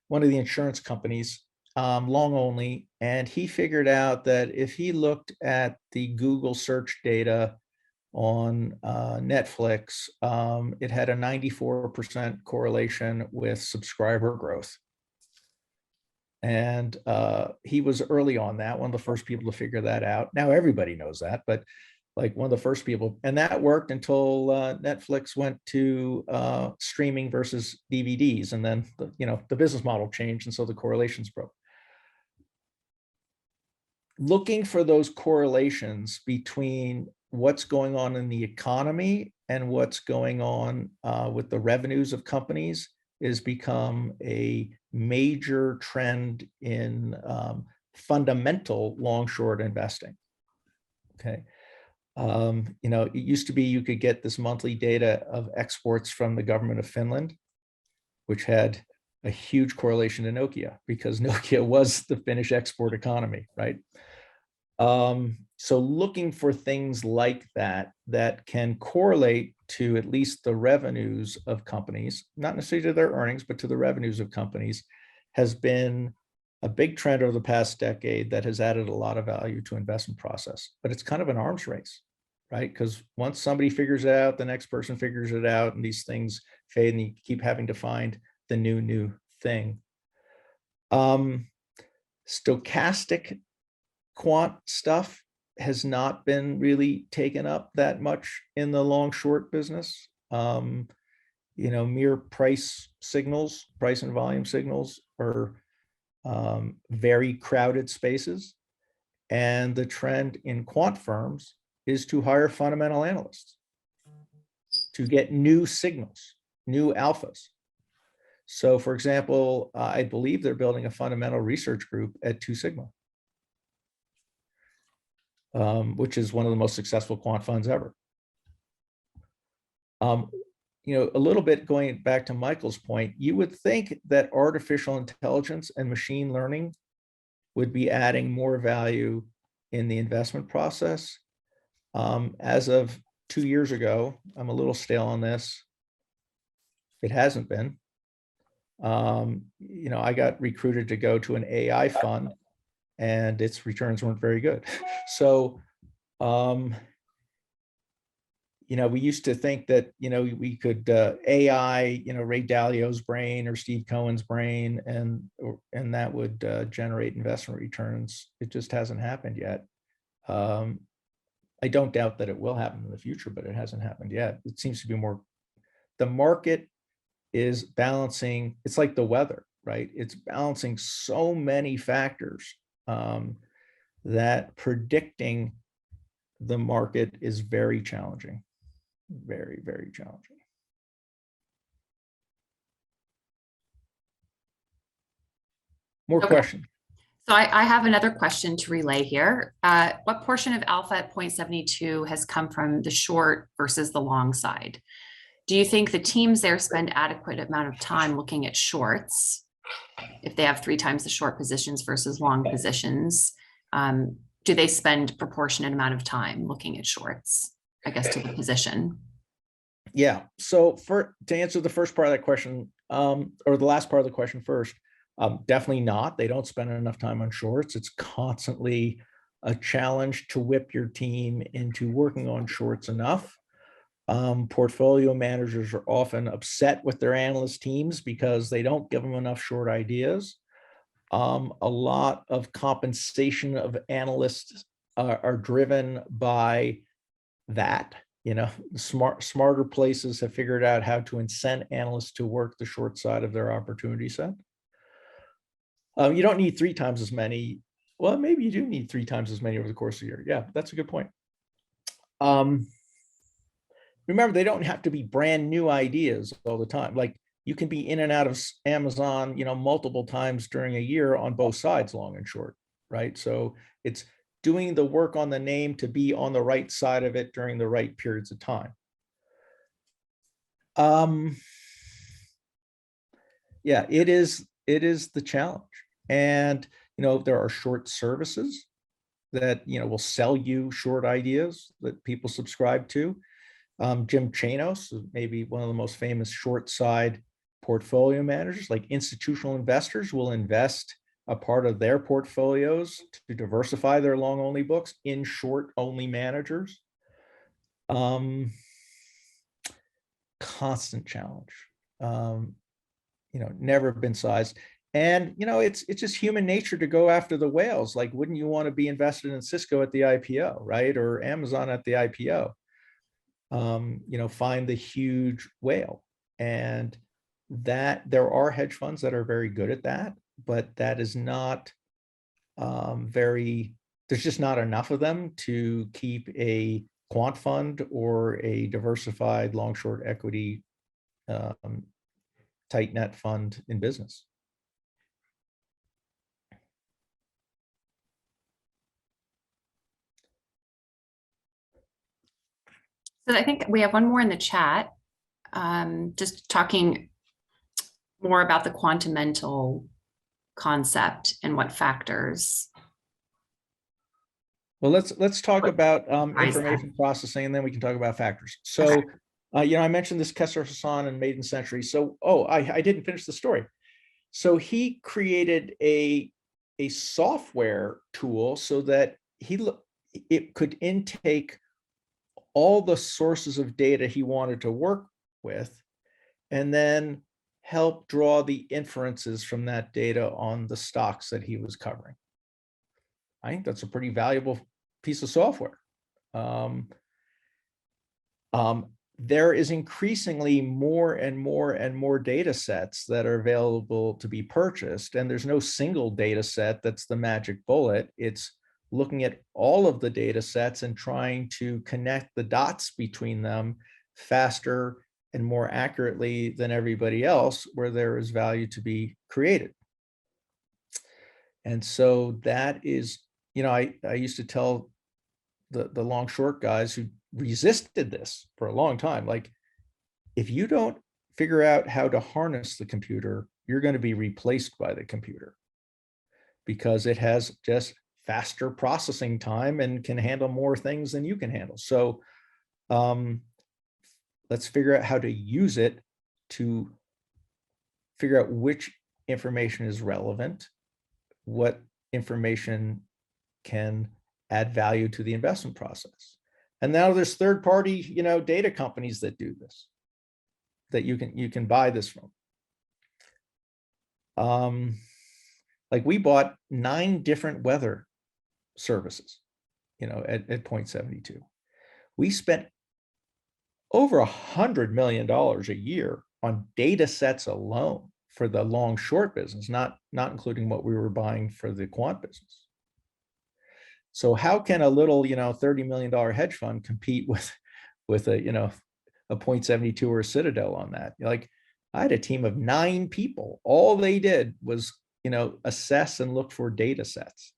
one of the insurance companies, long only, and he figured out that if he looked at the Google search data on Netflix, it had a 94% correlation with subscriber growth. And he was early on that, one of the first people to figure that out. Now everybody knows that, but like one of the first people, and that worked until Netflix went to streaming versus DVDs, and then the business model changed, and so the correlations broke. Looking for those correlations between what's going on in the economy and what's going on with the revenues of companies has become a major trend in fundamental long-short investing. Okay. It used to be you could get this monthly data of exports from the government of Finland, which had a huge correlation to Nokia because Nokia was the Finnish export economy, right? So looking for things like that can correlate to at least the revenues of companies, not necessarily to their earnings, but to the revenues of companies, has been a big trend over the past decade that has added a lot of value to investment process. But it's kind of an arms race, right? Because once somebody figures it out, the next person figures it out, and these things fade, and you keep having to find the new thing. Stochastic quant stuff has not been really taken up that much in the long short business. Mere price signals, price and volume signals are very crowded spaces. And the trend in quant firms is to hire fundamental analysts to get new signals, new alphas. So for example, I believe they're building a fundamental research group at 2 Sigma. Which is one of the most successful quant funds ever. A little bit going back to Michael's point, you would think that artificial intelligence and machine learning would be adding more value in the investment process. As of 2 years ago, I'm a little stale on this. It hasn't been. I got recruited to go to an AI fund, and its returns weren't very good. So, we used to think that, we could AI, Ray Dalio's brain or Steve Cohen's brain, and that would generate investment returns. It just hasn't happened yet. I don't doubt that it will happen in the future, but it hasn't happened yet. It seems to be more, the market is balancing, it's like the weather, right? It's balancing so many factors that predicting the market is very challenging, very, very challenging. More questions? So I have another question to relay here. What portion of alpha at 0.72 has come from the short versus the long side? Do you think the teams there spend adequate amount of time looking at shorts if they have 3 times the short positions versus long positions? Do they spend proportionate amount of time looking at shorts, I guess, to the position? Yeah. So to answer the first part of that question, or the last part of the question first, definitely not. They don't spend enough time on shorts. It's constantly a challenge to whip your team into working on shorts enough. Portfolio managers are often upset with their analyst teams because they don't give them enough short ideas. A lot of compensation of analysts are driven by that. Smarter places have figured out how to incent analysts to work the short side of their opportunity set. You don't need 3 times as many. Well, maybe you do need 3 times as many over the course of the year. Yeah, that's a good point. Remember, they don't have to be brand new ideas all the time. Like, you can be in and out of Amazon, multiple times during a year on both sides, long and short, right? So it's doing the work on the name to be on the right side of it during the right periods of time. Yeah, it is the challenge. And, there are short services that, will sell you short ideas that people subscribe to. Jim Chanos, maybe one of the most famous short side portfolio managers. Like, institutional investors will invest a part of their portfolios to diversify their long only books in short only managers. Constant challenge. Never been sized. And, it's just human nature to go after the whales. Like, wouldn't you want to be invested in Cisco at the IPO, right? Or Amazon at the IPO? Find the huge whale. And that there are hedge funds that are very good at that, but that is not there's just not enough of them to keep a quant fund or a diversified long short equity tight net fund in business. So I think we have one more in the chat, just talking more about the quantimental concept and what factors. Well, let's talk about information processing, and then we can talk about factors. So, okay. I mentioned this Kessler Hassan and Maiden Century. So, I didn't finish the story. So he created a software tool so that it could intake all the sources of data he wanted to work with, and then help draw the inferences from that data on the stocks that he was covering. I think that's a pretty valuable piece of software. There is increasingly more and more and more data sets that are available to be purchased, and there's no single data set that's the magic bullet. It's looking at all of the data sets and trying to connect the dots between them faster and more accurately than everybody else, where there is value to be created. And so that is, I used to tell the long short guys who resisted this for a long time, like, if you don't figure out how to harness the computer, you're going to be replaced by the computer, because it has just faster processing time and can handle more things than you can handle. So let's figure out how to use it to figure out which information is relevant, what information can add value to the investment process. And now there's third-party, data companies that do this, that you can buy this from. Like, we bought 9 different weather services, at 0.72. We spent over $100 million a year on data sets alone for the long short business, not including what we were buying for the quant business. So how can a little, $30 million hedge fund compete with a 0.72 or a Citadel on that? Like, I had a team of 9 people. All they did was, assess and look for data sets.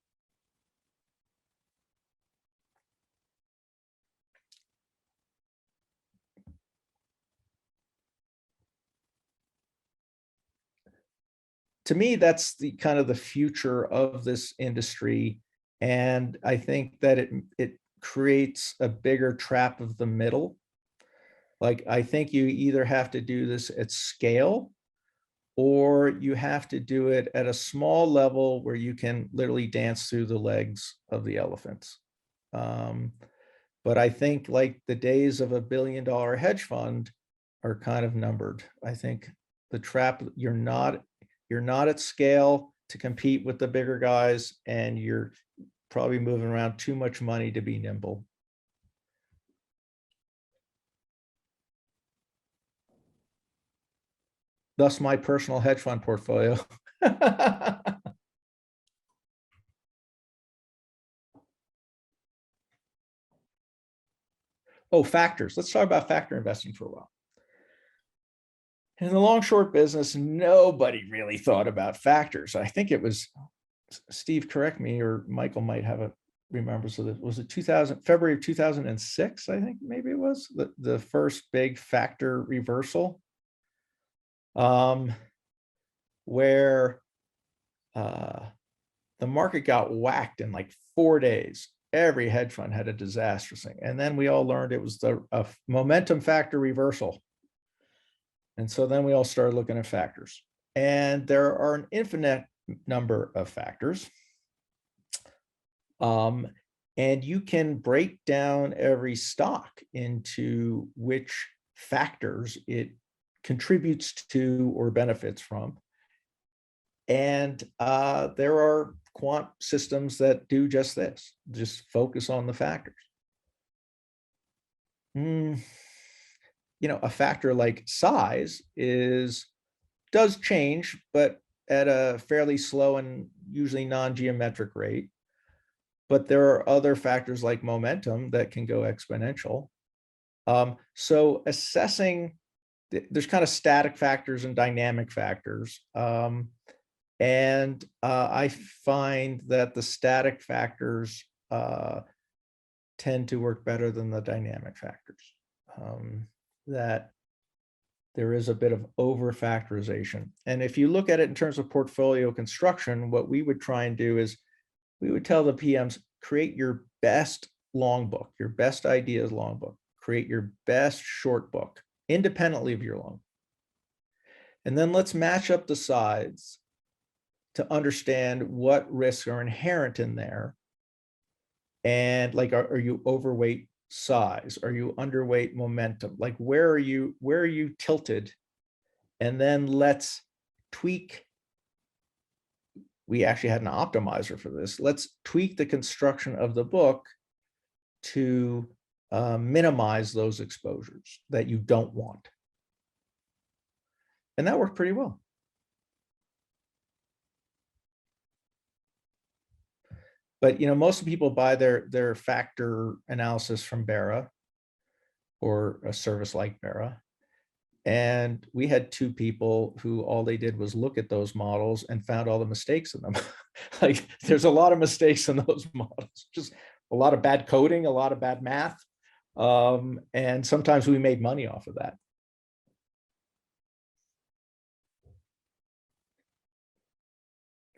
To me, that's the kind of the future of this industry. And I think that it creates a bigger trap of the middle. Like, I think you either have to do this at scale, or you have to do it at a small level where you can literally dance through the legs of the elephants. But I think like the days of $1 billion hedge fund are kind of numbered. I think the trap, you're not at scale to compete with the bigger guys, and you're probably moving around too much money to be nimble. Thus my personal hedge fund portfolio. Oh, factors. Let's talk about factor investing for a while. In the long short business, nobody really thought about factors. I think it was, Steve, correct me, or Michael might have a remembrance of it. Was it February of 2006? I think maybe it was the first big factor reversal, where the market got whacked in like 4 days. Every hedge fund had a disastrous thing. And then we all learned it was a momentum factor reversal. And so then we all started looking at factors. And there are an infinite number of factors. And you can break down every stock into which factors it contributes to or benefits from. And there are quant systems that do just this, just focus on the factors. You know, a factor like size does change, but at a fairly slow and usually non-geometric rate. But there are other factors like momentum that can go exponential. So assessing, there's kind of static factors and dynamic factors. And I find that the static factors tend to work better than the dynamic factors. That there is a bit of over factorization. And if you look at it in terms of portfolio construction, what we would try and do is we would tell the PMs, create your best long book, your best ideas long book, create your best short book independently of your long. And then let's match up the sides to understand what risks are inherent in there. And like, are you overweight size? Are you underweight momentum? Like, where are you tilted? And then let's tweak. We actually had an optimizer for this. Let's tweak the construction of the book to minimize those exposures that you don't want. And that worked pretty well. But you know, most people buy their factor analysis from Barra or a service like Barra. And we had 2 people who all they did was look at those models and found all the mistakes in them. Like, there's a lot of mistakes in those models, just a lot of bad coding, a lot of bad math. And sometimes we made money off of that.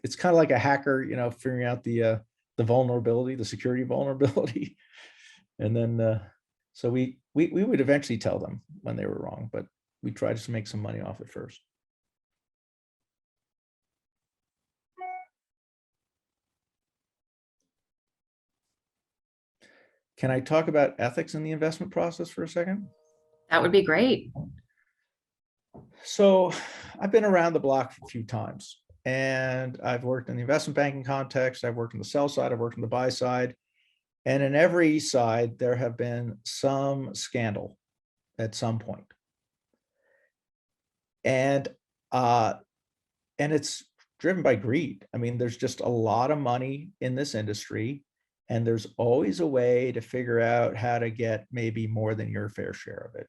It's kind of like a hacker, you know, figuring out the vulnerability, the security vulnerability. And then, so we would eventually tell them when they were wrong, but we tried to make some money off it first. Can I talk about ethics in the investment process for a second? That would be great. So I've been around the block a few times, and I've worked in the investment banking context. I've worked on the sell side. I've worked on the buy side. And in every side, there have been some scandal at some point. And it's driven by greed. I mean, there's just a lot of money in this industry, and there's always a way to figure out how to get maybe more than your fair share of it.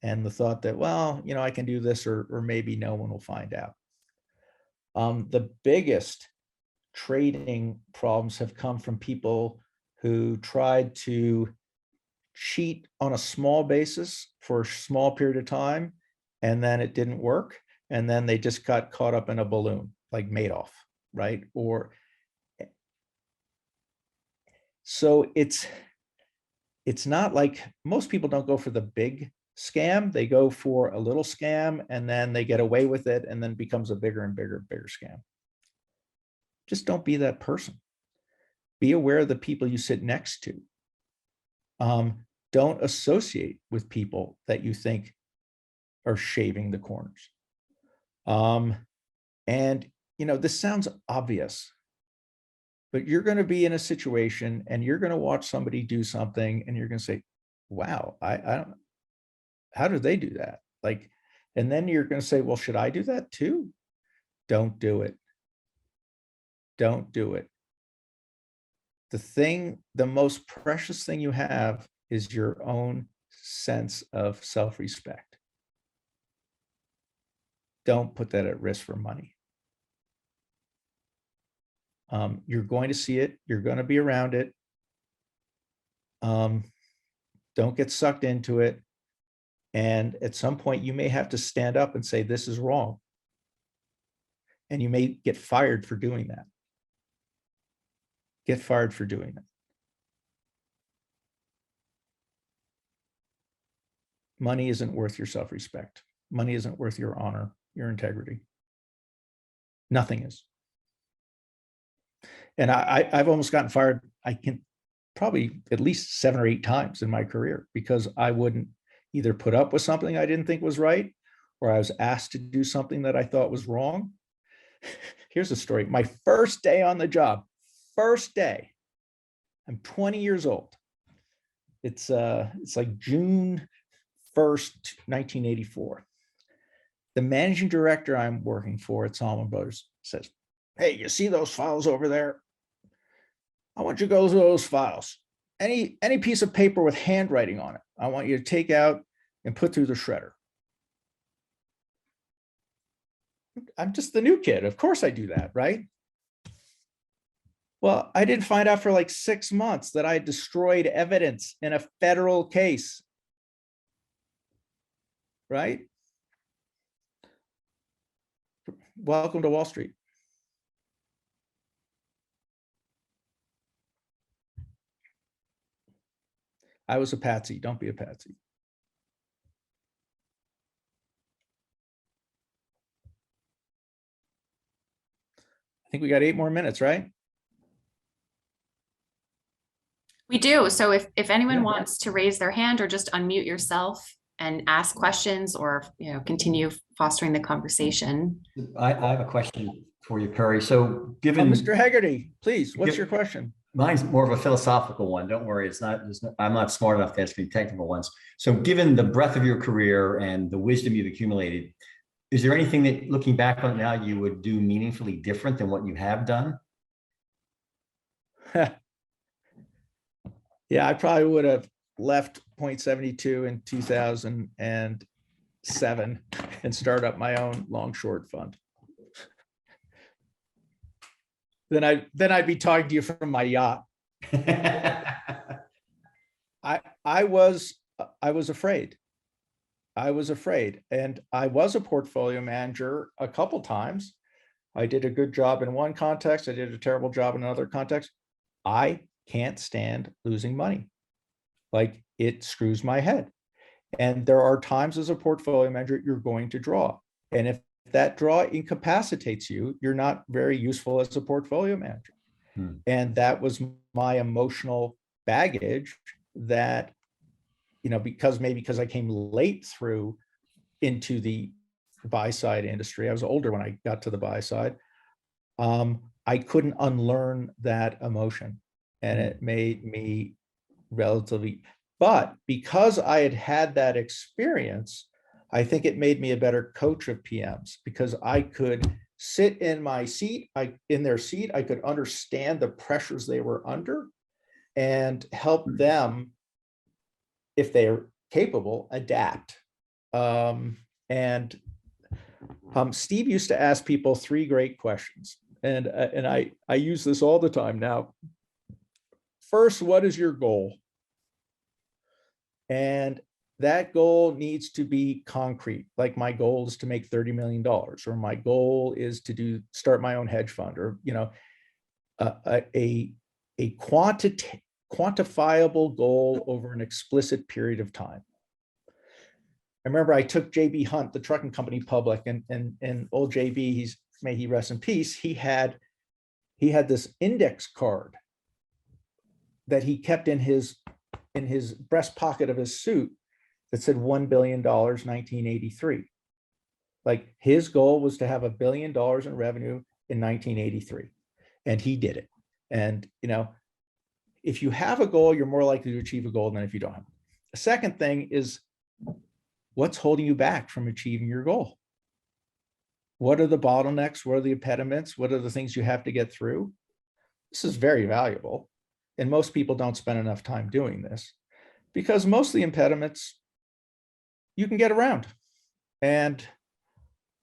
And the thought that, well, you know, I can do this, or maybe no one will find out. The biggest trading problems have come from people who tried to cheat on a small basis for a small period of time, and then it didn't work. And then they just got caught up in a balloon, like Madoff, right? Or so it's not like, most people don't go for the big scam, they go for a little scam and then they get away with it and then becomes a bigger and bigger and bigger scam. Just don't be that person. Be aware of the people you sit next to. Don't associate with people that you think are shaving the corners. And this sounds obvious, but you're going to be in a situation and you're going to watch somebody do something and you're going to say, wow, I don't, how do they do that? Like, and then you're going to say, well, should I do that too? Don't do it. Don't do it. The most precious thing you have is your own sense of self-respect. Don't put that at risk for money. You're going to see it. You're going to be around it. Don't get sucked into it. And at some point, you may have to stand up and say, this is wrong. And you may get fired for doing that. Get fired for doing that. Money isn't worth your self-respect. Money isn't worth your honor, your integrity. Nothing is. And I've almost gotten fired, I can probably at least 7 or 8 times in my career because I wouldn't either put up with something I didn't think was right, or I was asked to do something that I thought was wrong. Here's a story. My first day on the job, first day, I'm 20 years old. It's like June 1st, 1984. The managing director I'm working for at Salomon Brothers says, hey, you see those files over there? I want you to go through those files. Any piece of paper with handwriting on it, I want you to take out and put through the shredder. I'm just the new kid. Of course I do that, right? Well, I didn't find out for like 6 months that I destroyed evidence in a federal case, right? Welcome to Wall Street. I was a patsy. Don't be a patsy. I think we got 8 more minutes, right? We do. So if anyone wants to raise their hand or just unmute yourself and ask questions or continue fostering the conversation. I have a question for you, Perry. So given Mr. Hegarty, please, what's your question? Mine's more of a philosophical one. Don't worry. I'm not smart enough to ask any technical ones. So given the breadth of your career and the wisdom you've accumulated, is there anything that looking back on it now you would do meaningfully different than what you have done? Yeah, I probably would have left Point 72 in 2007 and start up my own long short fund. Then I'd be talking to you from my yacht. I was afraid. I was afraid, and I was a portfolio manager a couple times. I did a good job in one context. I did a terrible job in another context. I can't stand losing money. Like, it screws my head. And there are times as a portfolio manager you're going to draw. And if that draw incapacitates you, you're not very useful as a portfolio manager. And that was my emotional baggage that, because I came late through into the buy side industry. I was older when I got to the buy side. I couldn't unlearn that emotion, and it made me relatively, but because I had had that experience, I think it made me a better coach of PMs because I could sit in my seat, in their seat, I could understand the pressures they were under and help them, if they're capable, adapt. Steve used to ask people 3 great questions, and I use this all the time now. First, what is your goal? And that goal needs to be concrete. Like, my goal is to make $30 million, or my goal is to start my own hedge fund, or a quantifiable goal over an explicit period of time. remember I took JB Hunt, the trucking company, public, and old JB, may he rest in peace. He had this index card that he kept in his breast pocket of his suit that said $1 billion 1983. Like, his goal was to have $1 billion in revenue in 1983, and he did it. And if you have a goal, you're more likely to achieve a goal than if you don't have. The second thing is, what's holding you back from achieving your goal? What are the bottlenecks? What are the impediments? What are the things you have to get through? This is very valuable. And most people don't spend enough time doing this, because most of the impediments you can get around. And,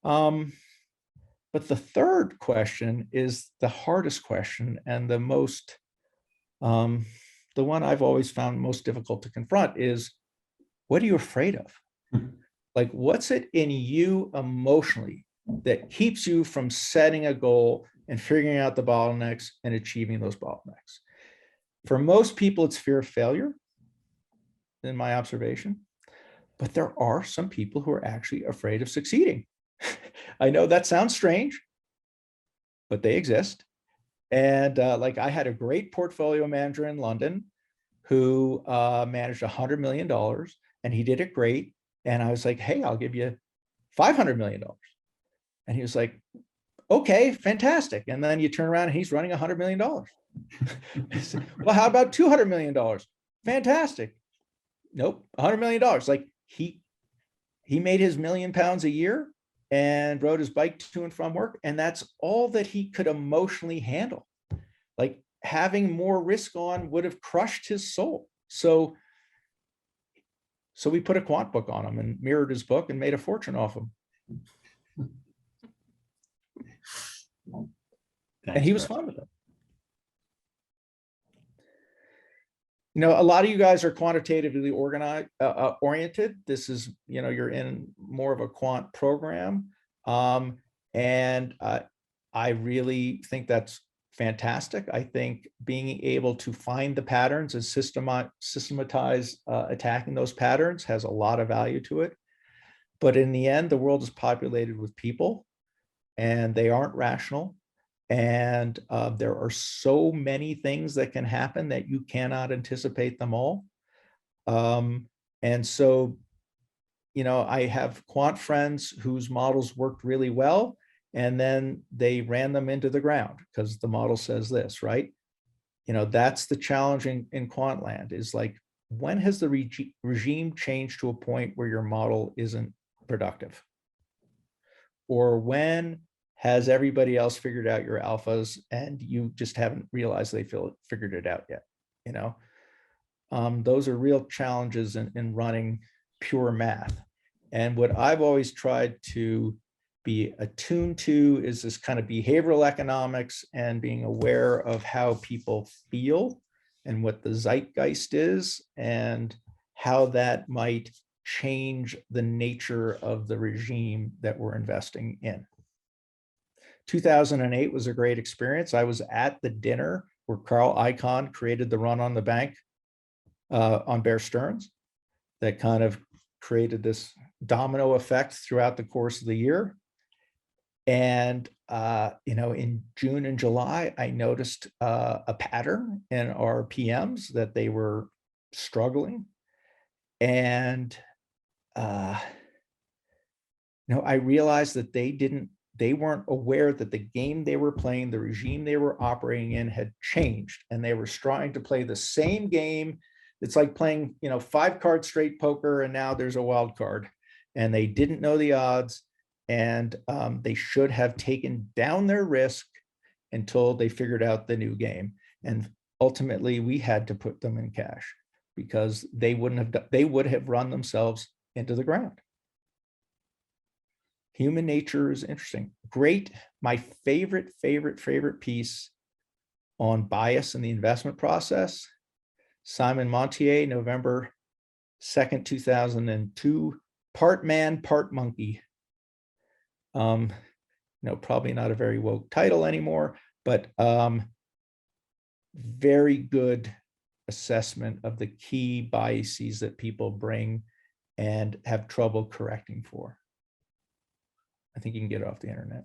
but the third question is the hardest question, and the most, the one I've always found most difficult to confront is, what are you afraid of? Like, what's it in you emotionally that keeps you from setting a goal and figuring out the bottlenecks and achieving those bottlenecks? For most people, it's fear of failure, in my observation, but there are some people who are actually afraid of succeeding. I know that sounds strange, but they exist. And like, I had a great portfolio manager in London who managed $100 million, and he did it great. And I was like, hey, I'll give you $500 million. And he was like, okay, fantastic. And then you turn around and he's running $100 million. Well, how about $200 million? Fantastic. Nope, $100 million. Like, he made his £1 million a year and rode his bike to and from work. And that's all that he could emotionally handle. Like, having more risk on would have crushed his soul. So we put a quant book on him and mirrored his book and made a fortune off him. And he was fine with it. A lot of you guys are quantitatively oriented. This is, you're in more of a quant program. And I really think that's fantastic. I think being able to find the patterns and systematize attacking those patterns has a lot of value to it. But in the end, the world is populated with people, and they aren't rational. And there are so many things that can happen that you cannot anticipate them all. And so, I have quant friends whose models worked really well, and then they ran them into the ground because the model says this, right? That's the challenge in quant land, is like, when has the regime changed to a point where your model isn't productive? Or when has everybody else figured out your alphas and you just haven't realized they figured it out yet? Those are real challenges in running pure math. And what I've always tried to be attuned to is this kind of behavioral economics and being aware of how people feel and what the zeitgeist is and how that might change the nature of the regime that we're investing in. 2008 was a great experience. I was at the dinner where Carl Icahn created the run on the bank on Bear Stearns that kind of created this domino effect throughout the course of the year. And, in June and July, I noticed a pattern in our PMs that they were struggling. And, I realized that they weren't aware that the game they were playing, the regime they were operating in, had changed. And they were trying to play the same game. It's like playing, 5-card straight poker, and now there's a wild card. And they didn't know the odds. And they should have taken down their risk until they figured out the new game. And ultimately, we had to put them in cash because they would have run themselves into the ground. Human nature is interesting. Great. My favorite piece on bias in the investment process, Simon Montier, November 2nd, 2002, part man, part monkey. Probably not a very woke title anymore, but very good assessment of the key biases that people bring and have trouble correcting for. I think you can get it off the internet.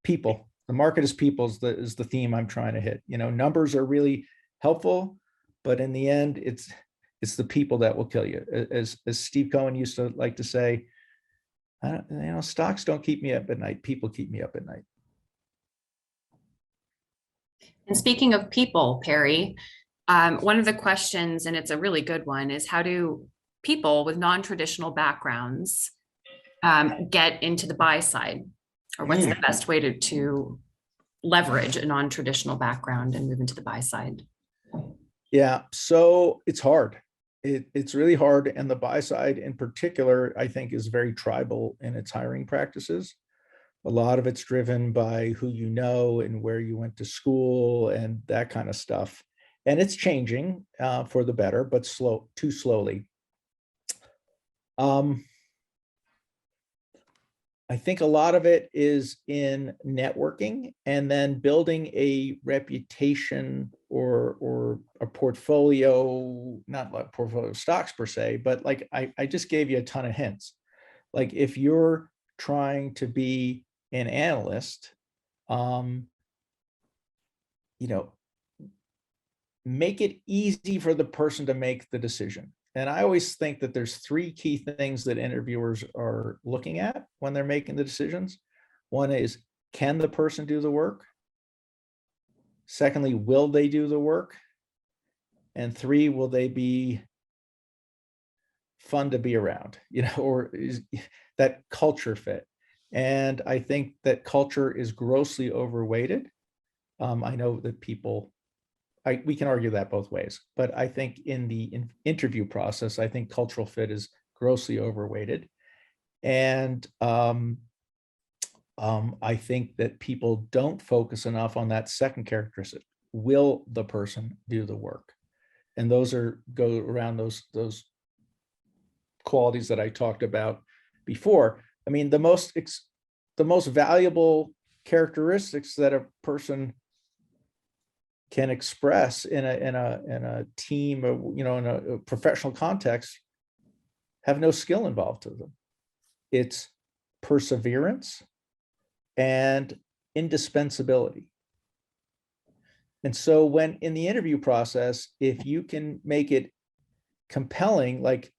People, the market is people is the theme I'm trying to hit. You know, numbers are really helpful, but in the end, it's the people that will kill you. As Steve Cohen used to like to say, stocks don't keep me up at night. People keep me up at night. And speaking of people, Perry, one of the questions, and it's a really good one, is how do people with non-traditional backgrounds get into the buy side? Or what's the best way to leverage a non-traditional background and move into the buy side? Yeah, so it's hard. It's really hard. And the buy side in particular, I think, is very tribal in its hiring practices. A lot of it's driven by who you know and where you went to school and that kind of stuff. And it's changing for the better, but too slowly. I think a lot of it is in networking and then building a reputation or a portfolio, not like portfolio of stocks per se, but like I just gave you a ton of hints. Like if you're trying to be an analyst, make it easy for the person to make the decision. And I always think that there's three key things that interviewers are looking at when they're making the decisions. One is, can the person do the work? Secondly, will they do the work? And three, will they be fun to be around, or is that culture fit? And I think that culture is grossly overweighted. I know that we can argue that both ways, but I think in the interview process, I think cultural fit is grossly overweighted. And I think that people don't focus enough on that second characteristic. Will the person do the work? And those go around those qualities that I talked about before. I mean, the most valuable characteristics that a person can express in a team, or in a professional context, have no skill involved to them. It's perseverance and indispensability. And so when in the interview process, if you can make it compelling, like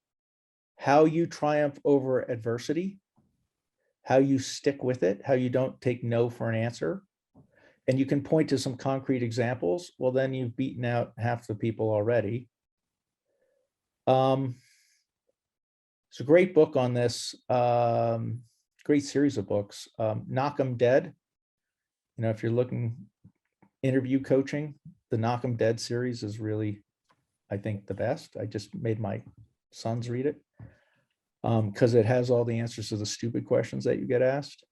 how you triumph over adversity, how you stick with it, how you don't take no for an answer, and you can point to some concrete examples, well, then you've beaten out half the people already. It's a great book on this, great series of books, Knock 'em Dead. If you're looking interview coaching, the Knock 'em Dead series is really, I think, the best. I just made my sons read it because it has all the answers to the stupid questions that you get asked.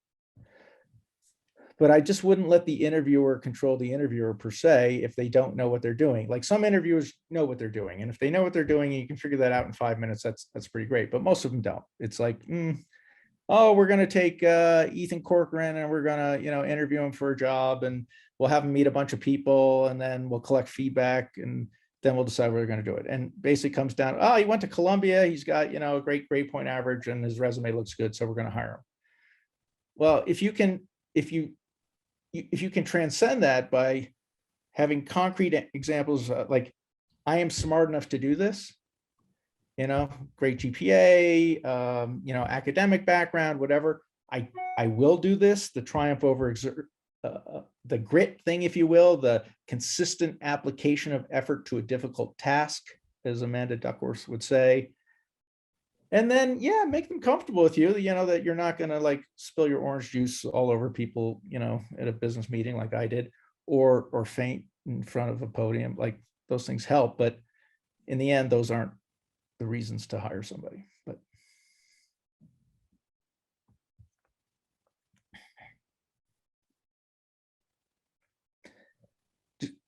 But I just wouldn't let the interviewer control the interviewer per se if they don't know what they're doing. Like some interviewers know what they're doing. And if they know what they're doing, you can figure that out in 5 minutes. That's pretty great. But most of them don't. It's like, we're going to take Ethan Corcoran and we're going to, interview him for a job, and we'll have him meet a bunch of people, and then we'll collect feedback, and then we'll decide we're going to do it. And basically comes down, he went to Columbia. He's got, a great grade point average and his resume looks good. So we're going to hire him. Well, if you can transcend that by having concrete examples, like I am smart enough to do this, great GPA, academic background, whatever, I will do this, the triumph over the grit thing, if you will, the consistent application of effort to a difficult task, as Amanda Duckworth would say. And then, make them comfortable with you, that you're not going to like spill your orange juice all over people, at a business meeting like I did, or faint in front of a podium. Like those things help. But in the end, those aren't the reasons to hire somebody. But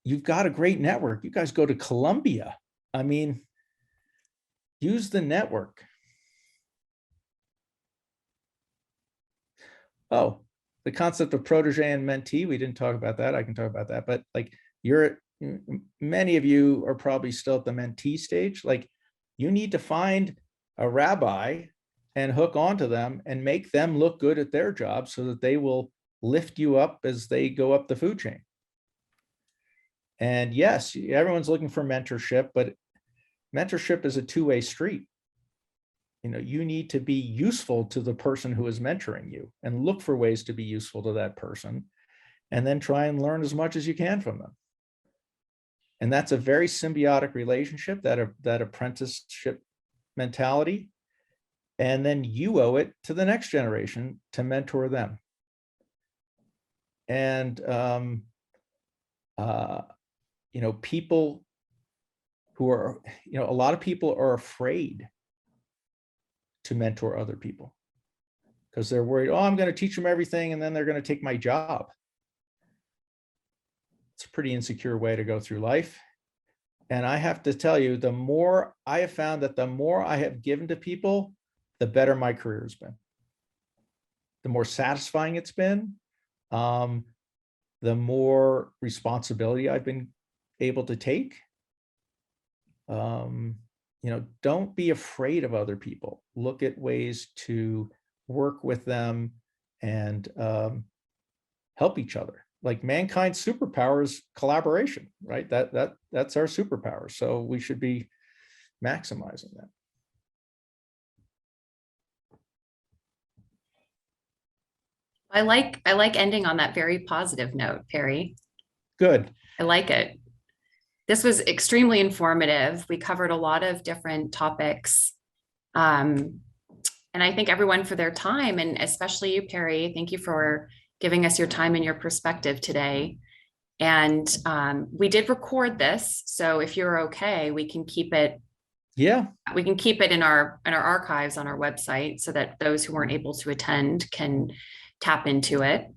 you've got a great network. You guys go to Columbia. I mean, use the network. Oh, the concept of protege and mentee, we didn't talk about that. I can talk about that, but like you're many of you are probably still at the mentee stage. Like, you need to find a rabbi and hook onto them and make them look good at their job so that they will lift you up as they go up the food chain. And yes, everyone's looking for mentorship, but mentorship is a two-way street. You know, you need to be useful to the person who is mentoring you and look for ways to be useful to that person, and then try and learn as much as you can from them. And that's a very symbiotic relationship, that apprenticeship mentality. And then you owe it to the next generation to mentor them. And, you know, people who are, you know, a lot of people are afraid to mentor other people because they're worried, oh, I'm going to teach them everything and then they're going to take my job. It's a pretty insecure way to go through life. And I have to tell you, the more I have found that the more I have given to people, the better my career has been. The more satisfying it's been, the more responsibility I've been able to take. You know, don't be afraid of other people. Look at ways to work with them and help each other. Like, mankind's superpower is collaboration, right? That's our superpower. So we should be maximizing that. I like ending on that very positive note, Perry. Good. I like it. This was extremely informative. We covered a lot of different topics. And I thank everyone for their time, and especially you, Perry. Thank you for giving us your time and your perspective today. And we did record this, so if you're okay, we can keep it. Yeah. We can keep it in our archives on our website so that those who weren't able to attend can tap into it.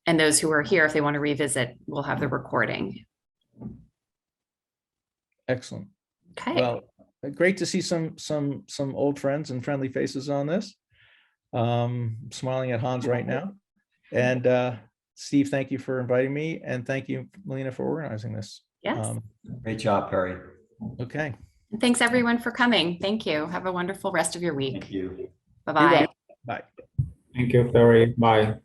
And those who are here, if they want to revisit, we'll have the recording. Excellent. Okay. Well, great to see some old friends and friendly faces on this. Smiling at Hans right now. And Steve, thank you for inviting me, and thank you, Melina, for organizing this. Yes. Great job, Perry. Okay. And thanks everyone for coming. Thank you. Have a wonderful rest of your week. Thank you. Bye-bye. Bye. Thank you, Perry. Bye.